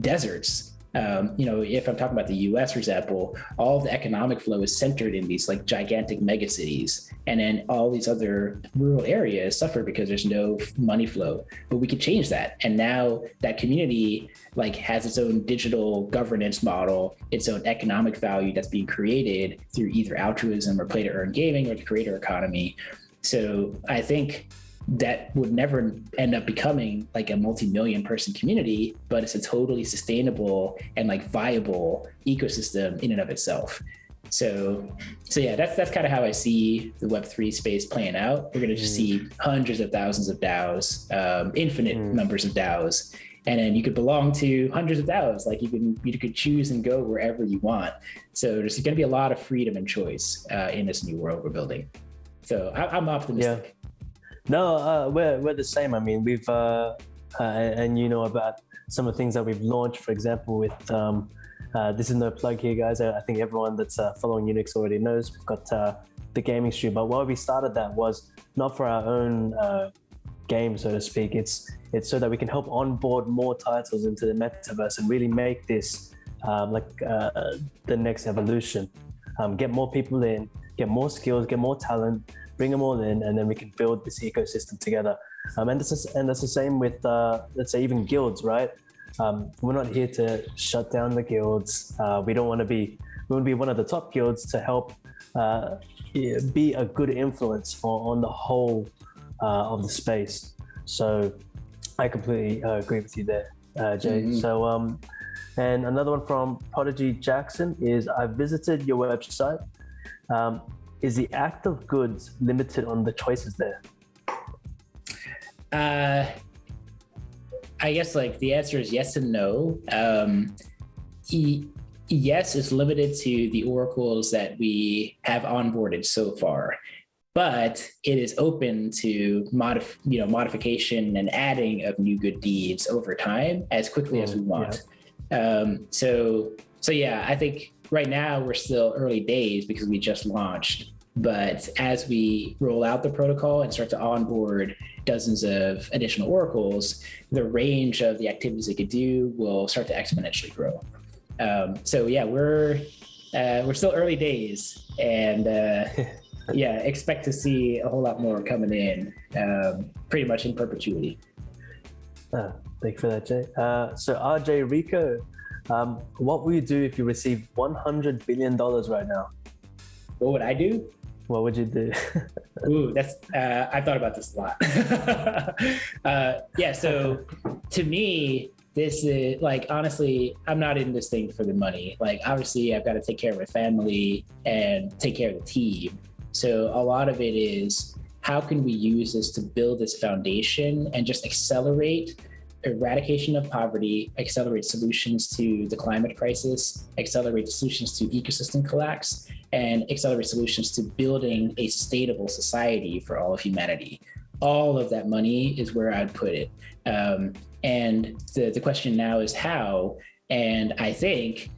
deserts If I'm talking about the US, for example, all of the economic flow is centered in these like gigantic mega cities. And then all these other rural areas suffer because there's no money flow. But we could change that. And now that community like has its own digital governance model, its own economic value that's being created through either altruism or play to earn gaming or the creator economy. So I think that would never end up becoming like a multi-million person community, but it's a totally sustainable and like viable ecosystem in and of itself. So yeah, that's kind of how I see the Web3 space playing out. We're going to just see hundreds of thousands of DAOs, infinite numbers of DAOs, and then you could belong to hundreds of DAOs. Like you could choose and go wherever you want. So there's going to be a lot of freedom and choice in this new world we're building. So I'm optimistic. Yeah. No, we're the same. I mean, we've and you know about some of the things that we've launched. For example, with this is no plug here, guys. I think everyone that's following Unix already knows we've got the gaming stream. But why we started that was not for our own game, so to speak. It's so that we can help onboard more titles into the metaverse and really make this the next evolution. Get more people in, get more skills, get more talent, bring them all in, and then we can build this ecosystem together. And that's the same with, let's say, even guilds, right? We're not here to shut down the guilds. We want to be one of the top guilds to help be a good influence on the whole of the space. So I completely agree with you there, Jay. Mm-hmm. So, and another one from Prodigy Jackson is, I visited your website. Is the act of goods limited on the choices there? I guess like the answer is yes and no. Yes, it's limited to the oracles that we have onboarded so far, but it is open to modification and adding of new good deeds over time as quickly as we want. Yeah. So yeah, I think right now we're still early days because we just launched, but as we roll out the protocol and start to onboard dozens of additional oracles, the range of the activities they could do will start to exponentially grow. So yeah, we're still early days, and yeah, expect to see a whole lot more coming in, pretty much in perpetuity. Thank you for that, Jay. So RJ Rico, what will you do if you received $100 billion right now? What would I do? What would you do? Ooh, that's I've thought about this a lot. Yeah, so to me, this is like, honestly, I'm not in this thing for the money. Like, obviously, I've got to take care of my family and take care of the team. So a lot of it is, how can we use this to build this foundation and just accelerate eradication of poverty, accelerate solutions to the climate crisis, accelerate solutions to ecosystem collapse, and accelerate solutions to building a sustainable society for all of humanity. All of that money is where I'd put it. And the question now is how, and I think,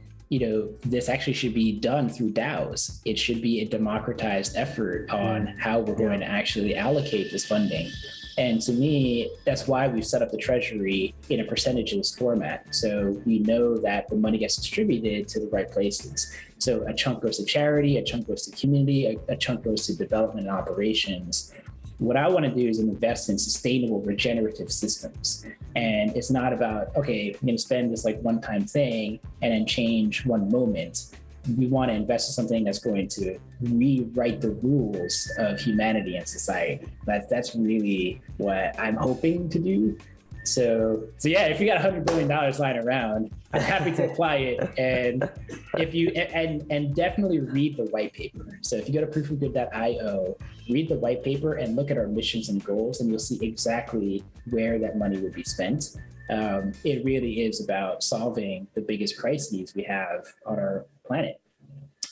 this actually should be done through DAOs. It should be a democratized effort on how we're going to actually allocate this funding. And to me, that's why we've set up the treasury in a percentages format. So we know that the money gets distributed to the right places. So a chunk goes to charity, a chunk goes to community, a chunk goes to development and operations. What I want to do is invest in sustainable regenerative systems. And it's not about, okay, I'm going to spend this like one-time thing and then change one moment. We want to invest in something that's going to rewrite the rules of humanity and society. That's really what I'm hoping to do. So yeah, if you got $100 billion lying around, I'm happy to apply it. And if you and definitely read the white paper. So if you go to proofofgood.io, read the white paper and look at our missions and goals, and you'll see exactly where that money would be spent. It really is about solving the biggest crises we have on our planet.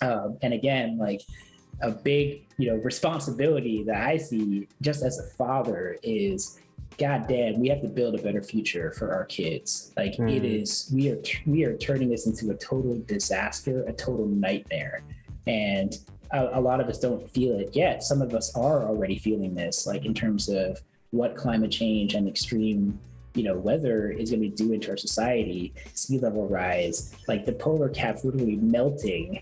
And again, like a big, responsibility that I see just as a father is, God damn, we have to build a better future for our kids. Like it is, we are turning this into a total disaster, a total nightmare. And a lot of us don't feel it yet. Some of us are already feeling this, like in terms of what climate change and extreme weather is going to be doing to our society, sea level rise, like the polar caps literally melting.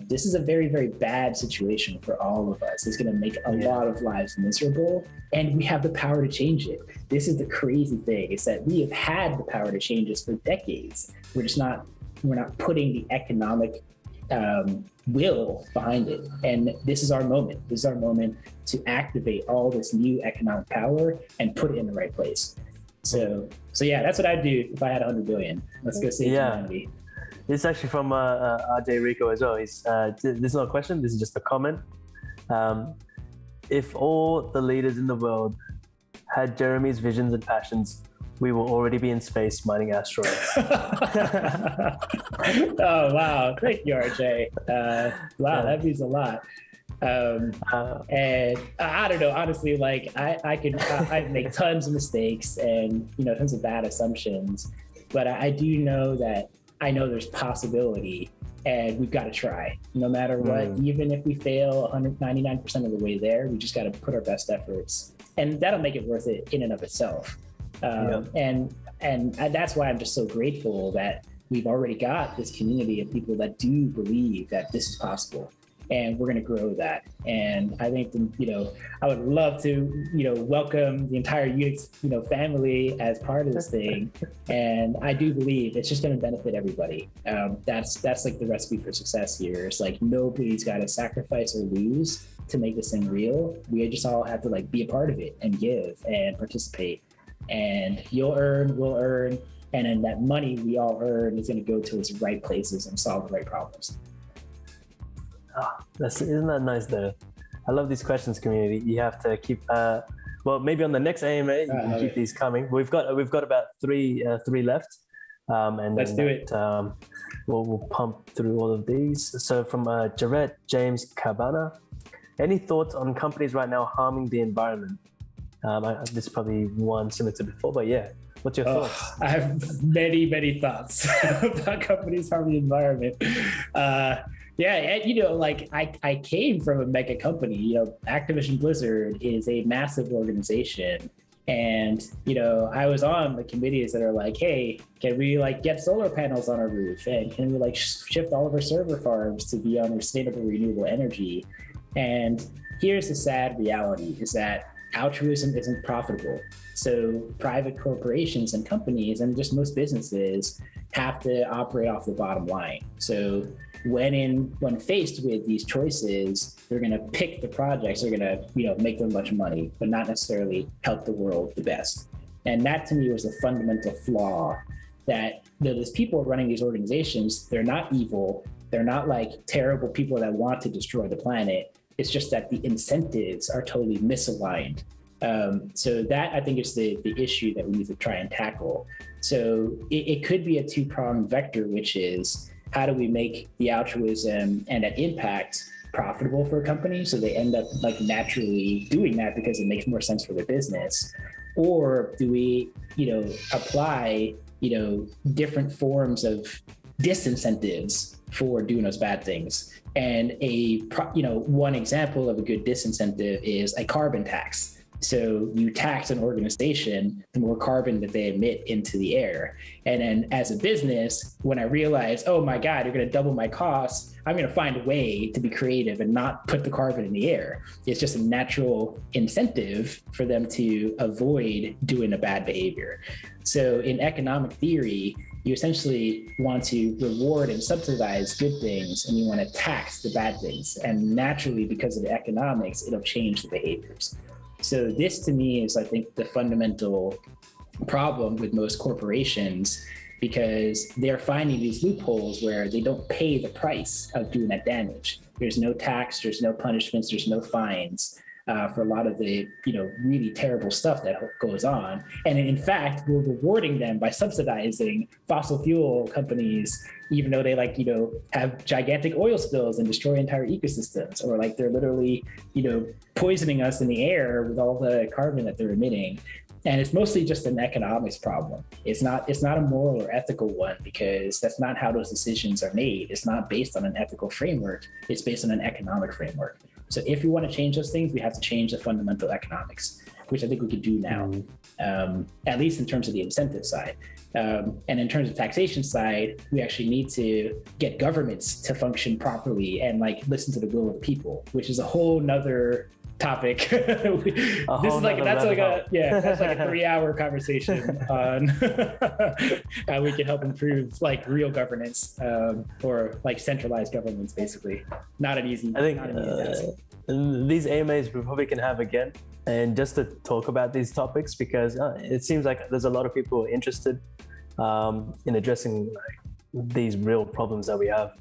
This is a very, very bad situation for all of us. It's going to make a lot of lives miserable, and we have the power to change it. This is the crazy thing, is that we have had the power to change this for decades. We're not putting the economic will behind it. And this is our moment. This is our moment to activate all this new economic power and put it in the right place. So yeah, that's what I'd do if I had 100 billion. Let's go save humanity. It's actually from RJ Rico as well. This is not a question, this is just a comment. If all the leaders in the world had Jeremy's visions and passions, we will already be in space mining asteroids. Oh, wow. Thank you, RJ. Wow, that means a lot. And I don't know, honestly, like I make tons of mistakes and, tons of bad assumptions, but I do know that I know there's possibility, and we've got to try no matter what. Even if we fail 199% of the way there, we just got to put our best efforts, and that'll make it worth it in and of itself. And that's why I'm just so grateful that we've already got this community of people that do believe that this is possible, and we're going to grow that. And I think, I would love to, welcome the entire Unix, family as part of this thing. And I do believe it's just going to benefit everybody. That's like the recipe for success here. It's like nobody's got to sacrifice or lose to make this thing real. We just all have to be a part of it and give and participate. And you'll earn, we'll earn, and then that money we all earn is going to go to its right places and solve the right problems. Isn't that nice though? I love these questions, community. You have to keep maybe on the next AMA you can keep these coming. We've got about three left, and let's do it. We'll pump through all of these. So from Jared James Cabana, any thoughts on companies right now harming the environment? This is probably one similar to before, but yeah, what's your thoughts? I have many thoughts about companies harming the environment. I came from a mega company. Activision Blizzard is a massive organization. And, I was on the committees that are like, hey, can we get solar panels on our roof? And can we shift all of our server farms to be on sustainable renewable energy? And here's the sad reality, is that altruism isn't profitable. So private corporations and companies and just most businesses have to operate off the bottom line. So when faced with these choices, they're going to pick the projects that are going to make them much money, but not necessarily help the world the best. And that to me was the fundamental flaw, that those people running these organizations, they're not evil. They're not terrible people that want to destroy the planet. It's just that the incentives are totally misaligned. So that, I think, is the issue that we need to try and tackle. So it could be a two-pronged vector, which is, how do we make the altruism and that impact profitable for a company, so they end up naturally doing that because it makes more sense for their business? Or do we apply different forms of disincentives for doing those bad things? And one example of a good disincentive is a carbon tax. So you tax an organization, the more carbon that they emit into the air. And then as a business, when I realize, oh my God, you're going to double my costs, I'm going to find a way to be creative and not put the carbon in the air. It's just a natural incentive for them to avoid doing a bad behavior. So in economic theory, you essentially want to reward and subsidize good things, and you want to tax the bad things. And naturally, because of the economics, it'll change the behaviors. So this, to me, is, I think, the fundamental problem with most corporations, because they're finding these loopholes where they don't pay the price of doing that damage. There's no tax, there's no punishments, there's no fines for a lot of the really terrible stuff that goes on. And in fact, we're rewarding them by subsidizing fossil fuel companies, even though they have gigantic oil spills and destroy entire ecosystems, or they're literally poisoning us in the air with all the carbon that they're emitting. And it's mostly just an economics problem. It's not a moral or ethical one, because that's not how those decisions are made. It's not based on an ethical framework. It's based on an economic framework. So if we want to change those things, we have to change the fundamental economics. which I think we could do now, at least in terms of the incentive side. And in terms of taxation side, we actually need to get governments to function properly and like listen to the will of the people, which is a whole nother topic. That's like a 3-hour conversation on how we can help improve like real governance, or like centralized governments, basically. Not an easy task. These AMAs we probably can have again, and just to talk about these topics, because it seems like there's a lot of people interested in addressing these real problems that we have.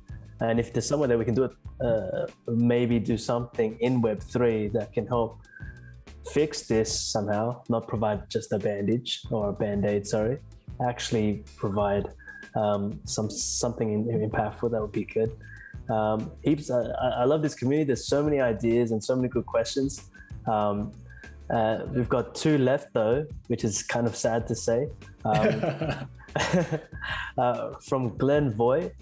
And if there's somewhere that we can do it, maybe do something in Web3 that can help fix this somehow, not provide just a bandage or a band-aid, actually provide something impactful, that would be good. Heaps, I love this community. There's so many ideas and so many good questions. We've got 2 left though, which is kind of sad to say. From Glenn Voy.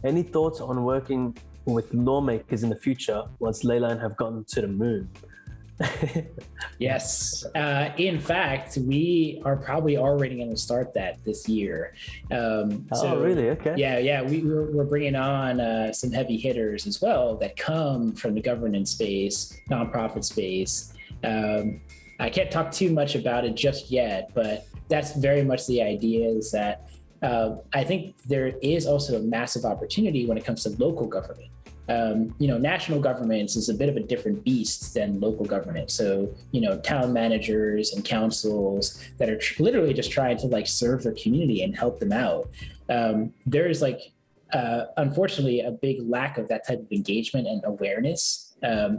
Any thoughts on working with lawmakers in the future once LeyLine have gotten to the moon? Yes. In fact, we are probably already going to start that this year. Oh, really? Okay. Yeah. We're bringing on some heavy hitters as well that come from the governance space, nonprofit space. I can't talk too much about it just yet, but that's very much the idea, is that I think there is also a massive opportunity when it comes to local government. National governments is a bit of a different beast than local government. So, town managers and councils that are literally just trying to like serve their community and help them out. There's unfortunately a big lack of that type of engagement and awareness.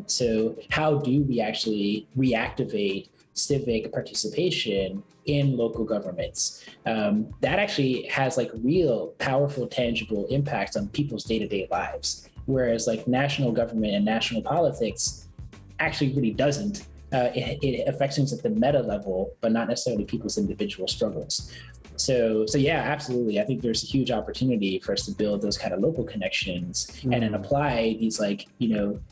So how do we actually reactivate civic participation in local governments? That actually has like real powerful, tangible impacts on people's day-to-day lives. Whereas like national government and national politics actually really doesn't. It affects things at the meta level, but not necessarily people's individual struggles. So yeah, absolutely. I think there's a huge opportunity for us to build those kind of local connections and then apply these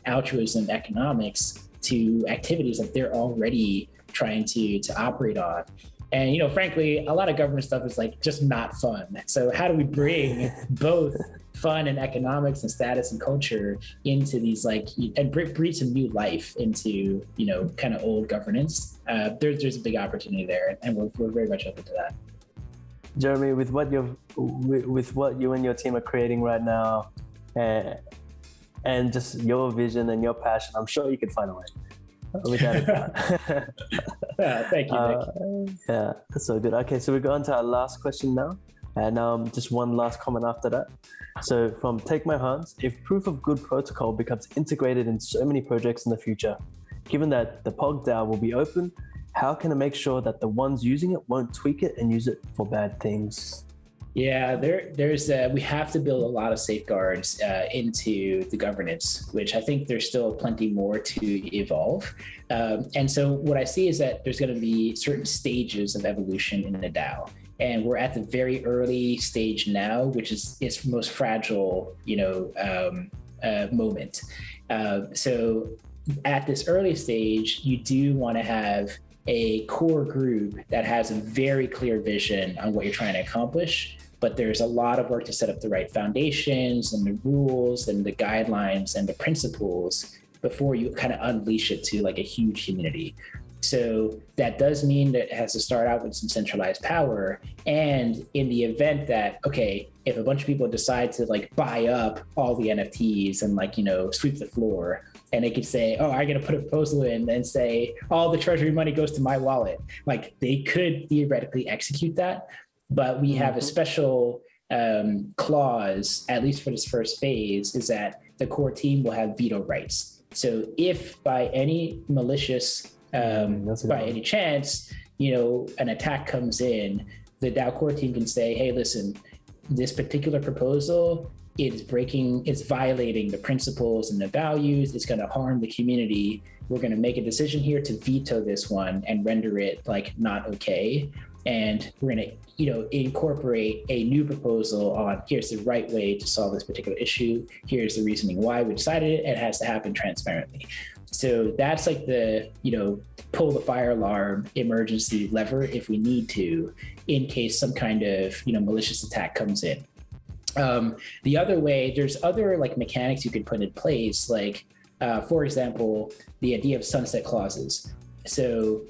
altruism economics to activities that they're already trying to operate on. And, frankly, a lot of government stuff is like just not fun. So how do we bring both fun and economics and status and culture into these and breathe some new life into, kind of old governance? There's a big opportunity there, and we're very much open to that. Jeremy, with what you and your team are creating right now, and just your vision and your passion, I'm sure you could find a way. Without a doubt. Thank you, Nick. Yeah, that's so good. Okay, so we go on to our last question now, and just one last comment after that. So from Take My Hands, if proof of good protocol becomes integrated in so many projects in the future, given that the POG DAO will be open, how can I make sure that the ones using it won't tweak it and use it for bad things? Yeah, we have to build a lot of safeguards into the governance, which I think there's still plenty more to evolve. And so what I see is that there's going to be certain stages of evolution in the DAO. And we're at the very early stage now, which is its most fragile, moment. So at this early stage, you do want to have a core group that has a very clear vision on what you're trying to accomplish. But there's a lot of work to set up the right foundations and the rules and the guidelines and the principles before you kind of unleash it to like a huge community. So that does mean that it has to start out with some centralized power. And in the event that, okay, if a bunch of people decide to like buy up all the NFTs and sweep the floor, and they could say, oh, I'm going to put a proposal in and say all the treasury money goes to my wallet. Like they could theoretically execute that, but we have a special clause, at least for this first phase, is that the core team will have veto rights. So if by any malicious, by any chance, an attack comes in, the DAO core team can say, hey, listen, this particular proposal it's violating the principles and the values. It's going to harm the community. We're going to make a decision here to veto this one and render it not okay. And we're going to, incorporate a new proposal on here's the right way to solve this particular issue. Here's the reasoning why we decided it. It has to happen transparently. So that's like the, pull the fire alarm emergency lever if we need to, in case some kind of, malicious attack comes in. The other way, there's other like mechanics you could put in place, like, for example, the idea of sunset clauses. So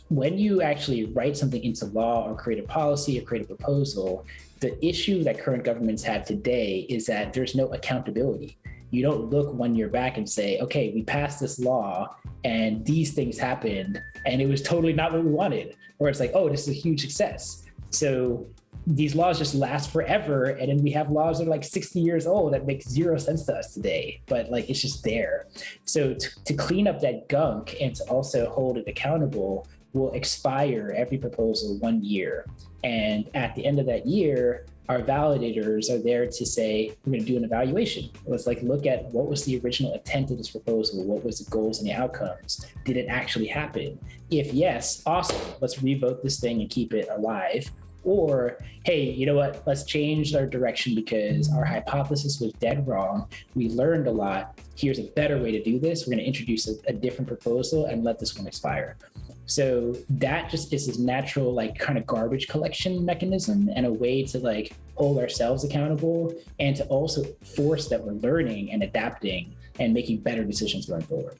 when you actually write something into law or create a policy or create a proposal, the issue that current governments have today is that there's no accountability. You don't look 1 year back and say, okay, we passed this law and these things happened and it was totally not what we wanted. Or it's like, oh, this is a huge success. So these laws just last forever. And then we have laws that are like 60 years old that make zero sense to us today, but like, it's just there. So to clean up that gunk and to also hold it accountable will expire every proposal 1 year. And at the end of that year, our validators are there to say, we're going to do an evaluation. Let's like look at what was the original intent of this proposal? What was the goals and the outcomes? Did it actually happen? If yes, awesome. Let's revote this thing and keep it alive. Or, hey, you know what? Let's change our direction because our hypothesis was dead wrong. We learned a lot. Here's a better way to do this. We're going to introduce a different proposal and let this one expire. So that just is this natural, like, kind of garbage collection mechanism and a way to like hold ourselves accountable and to also force that we're learning and adapting and making better decisions going forward.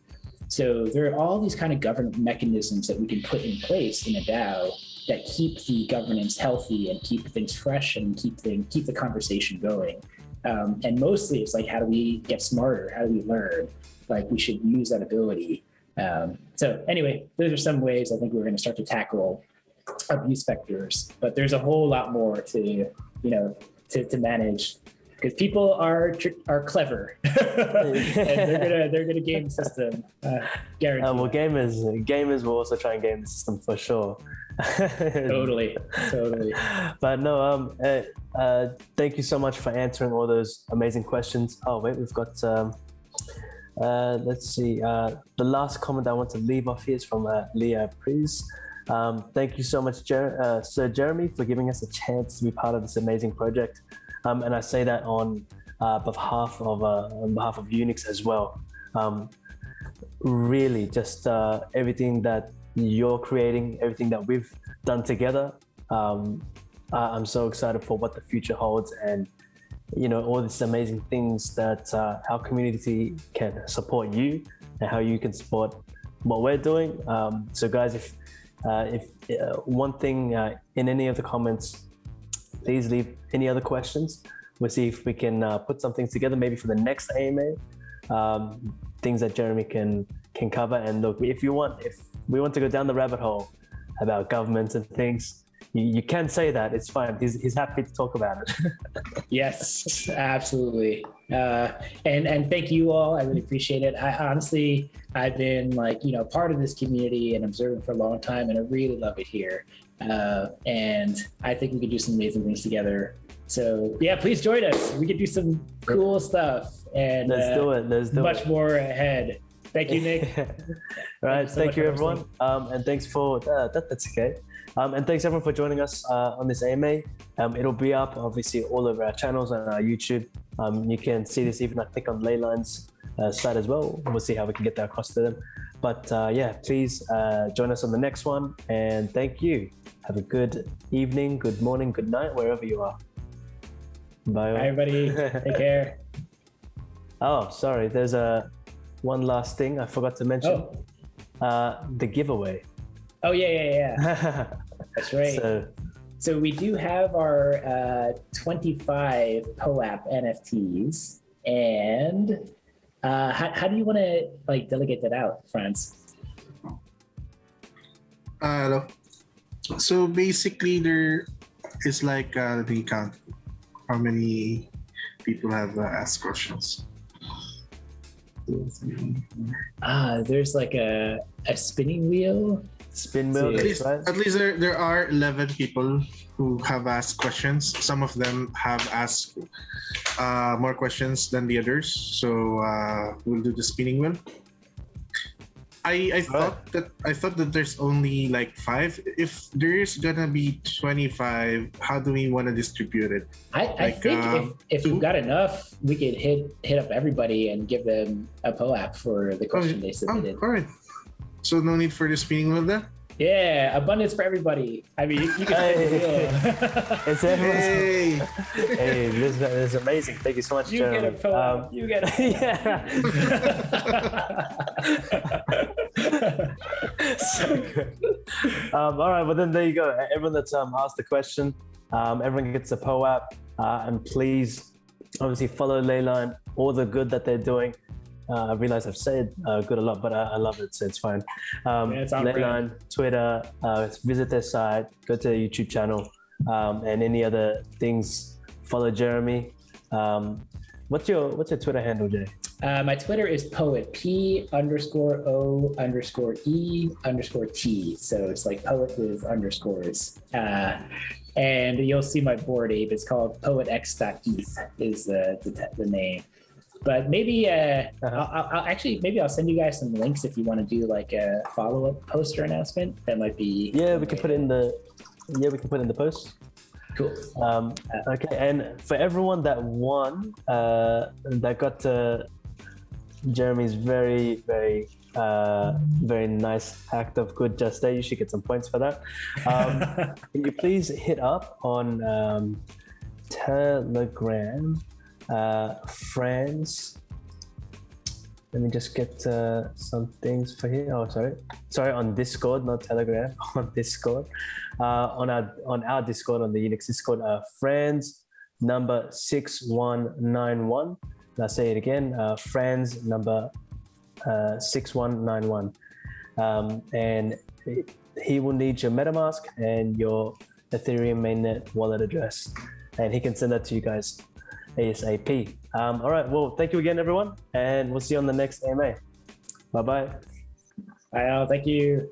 So there are all these kind of governance mechanisms that we can put in place in a DAO that keep the governance healthy and keep things fresh and keep the conversation going. And mostly it's like, how do we get smarter? How do we learn? Like, we should use that ability. So anyway, those are some ways I think we're going to start to tackle abuse vectors, but there's a whole lot more to manage because people are clever and they're gonna game the system. Guaranteed. Well, gamers will also try and game the system for sure. Totally. But no, thank you so much for answering all those amazing questions. Oh wait, we've got let's see. The last comment I want to leave off here is from Leah Priest. Thank you so much, Sir Jeremy, for giving us a chance to be part of this amazing project. And I say that on behalf of Unix as well. Really, just everything that you're creating, everything that we've done together. I'm so excited for what the future holds, and all these amazing things that our community can support you, and how you can support what we're doing. So, guys, if one thing in any of the comments, please leave any other questions. We'll see if we can put something together, maybe for the next AMA, things that Jeremy can cover. And look, if we want to go down the rabbit hole about governments and things, you can say that. It's fine. He's happy to talk about it. Yes, absolutely. And thank you all. I really appreciate it. I've been part of this community and observing for a long time, and I really love it here. And I think we could do some amazing things together. So yeah, please join us. We could do some cool stuff, and let's do it. Much more ahead. Thank you, Nick. All right, thank you everyone, and thanks for that's okay. And thanks everyone for joining us on this AMA. It'll be up obviously all over our channels and our YouTube. You can see this even I think on LeyLines site as well. We'll see how we can get that across to them. But yeah, please join us on the next one. And thank you. Have a good evening, good morning, good night, wherever you are. Bye. Bye, everybody. Take care. Oh, sorry. There's one last thing I forgot to mention. The giveaway. Oh, yeah. That's right. So we do have our 25 POAP NFTs. And how do you want to delegate that out, Franz? Hello. So basically there is the count. How many people have asked questions? There's like a spinning wheel. Spin wheel. At least there are 11 people who have asked questions. Some of them have asked more questions than the others. So we'll do the spinning wheel. I thought that there's only like 5. If there's gonna be 25, how do we want to distribute it? I think if we've got enough, we could hit up everybody and give them a POAP for the question they submitted. All right. So no need for the spinning wheel then? Yeah, abundance for everybody. I mean, you can spin the wheel. It's everyone's. Hey, this is amazing. Thank you so much, You Jeremy. get a POAP. You get a Yeah. So good. All right, well then there you go. Everyone that's asked the question, everyone gets a POAP, and please, obviously, follow LeyLine. All the good that they're doing. I realize I've said good a lot, but I love it, so it's fine. It's on LeyLine, Twitter, visit their site, go to their YouTube channel, and any other things. Follow Jeremy. What's your Twitter handle, Jay? My Twitter is poet, P_O_E_T. So it's like poet with underscores. And you'll see my Bored Ape. It's called poetx.eth is the name. But maybe I'll send you guys some links if you want to do like a follow-up poster announcement. That might be we can put it in the post. Cool. Okay, and for everyone that won, that got Jeremy's very, very, very nice act of good gesture, you should get some points for that. Can you please hit up on Telegram, friends? Let me just get some things for here. Oh, sorry, on Discord, not Telegram, on Discord. On our Discord, on the Unix Discord, friends number 6191. I'll say it again, friends number 6191. And he will need your MetaMask and your Ethereum mainnet wallet address, and he can send that to you guys ASAP. All right, well, thank you again, everyone, and we'll see you on the next AMA. Bye-bye. Bye all, thank you.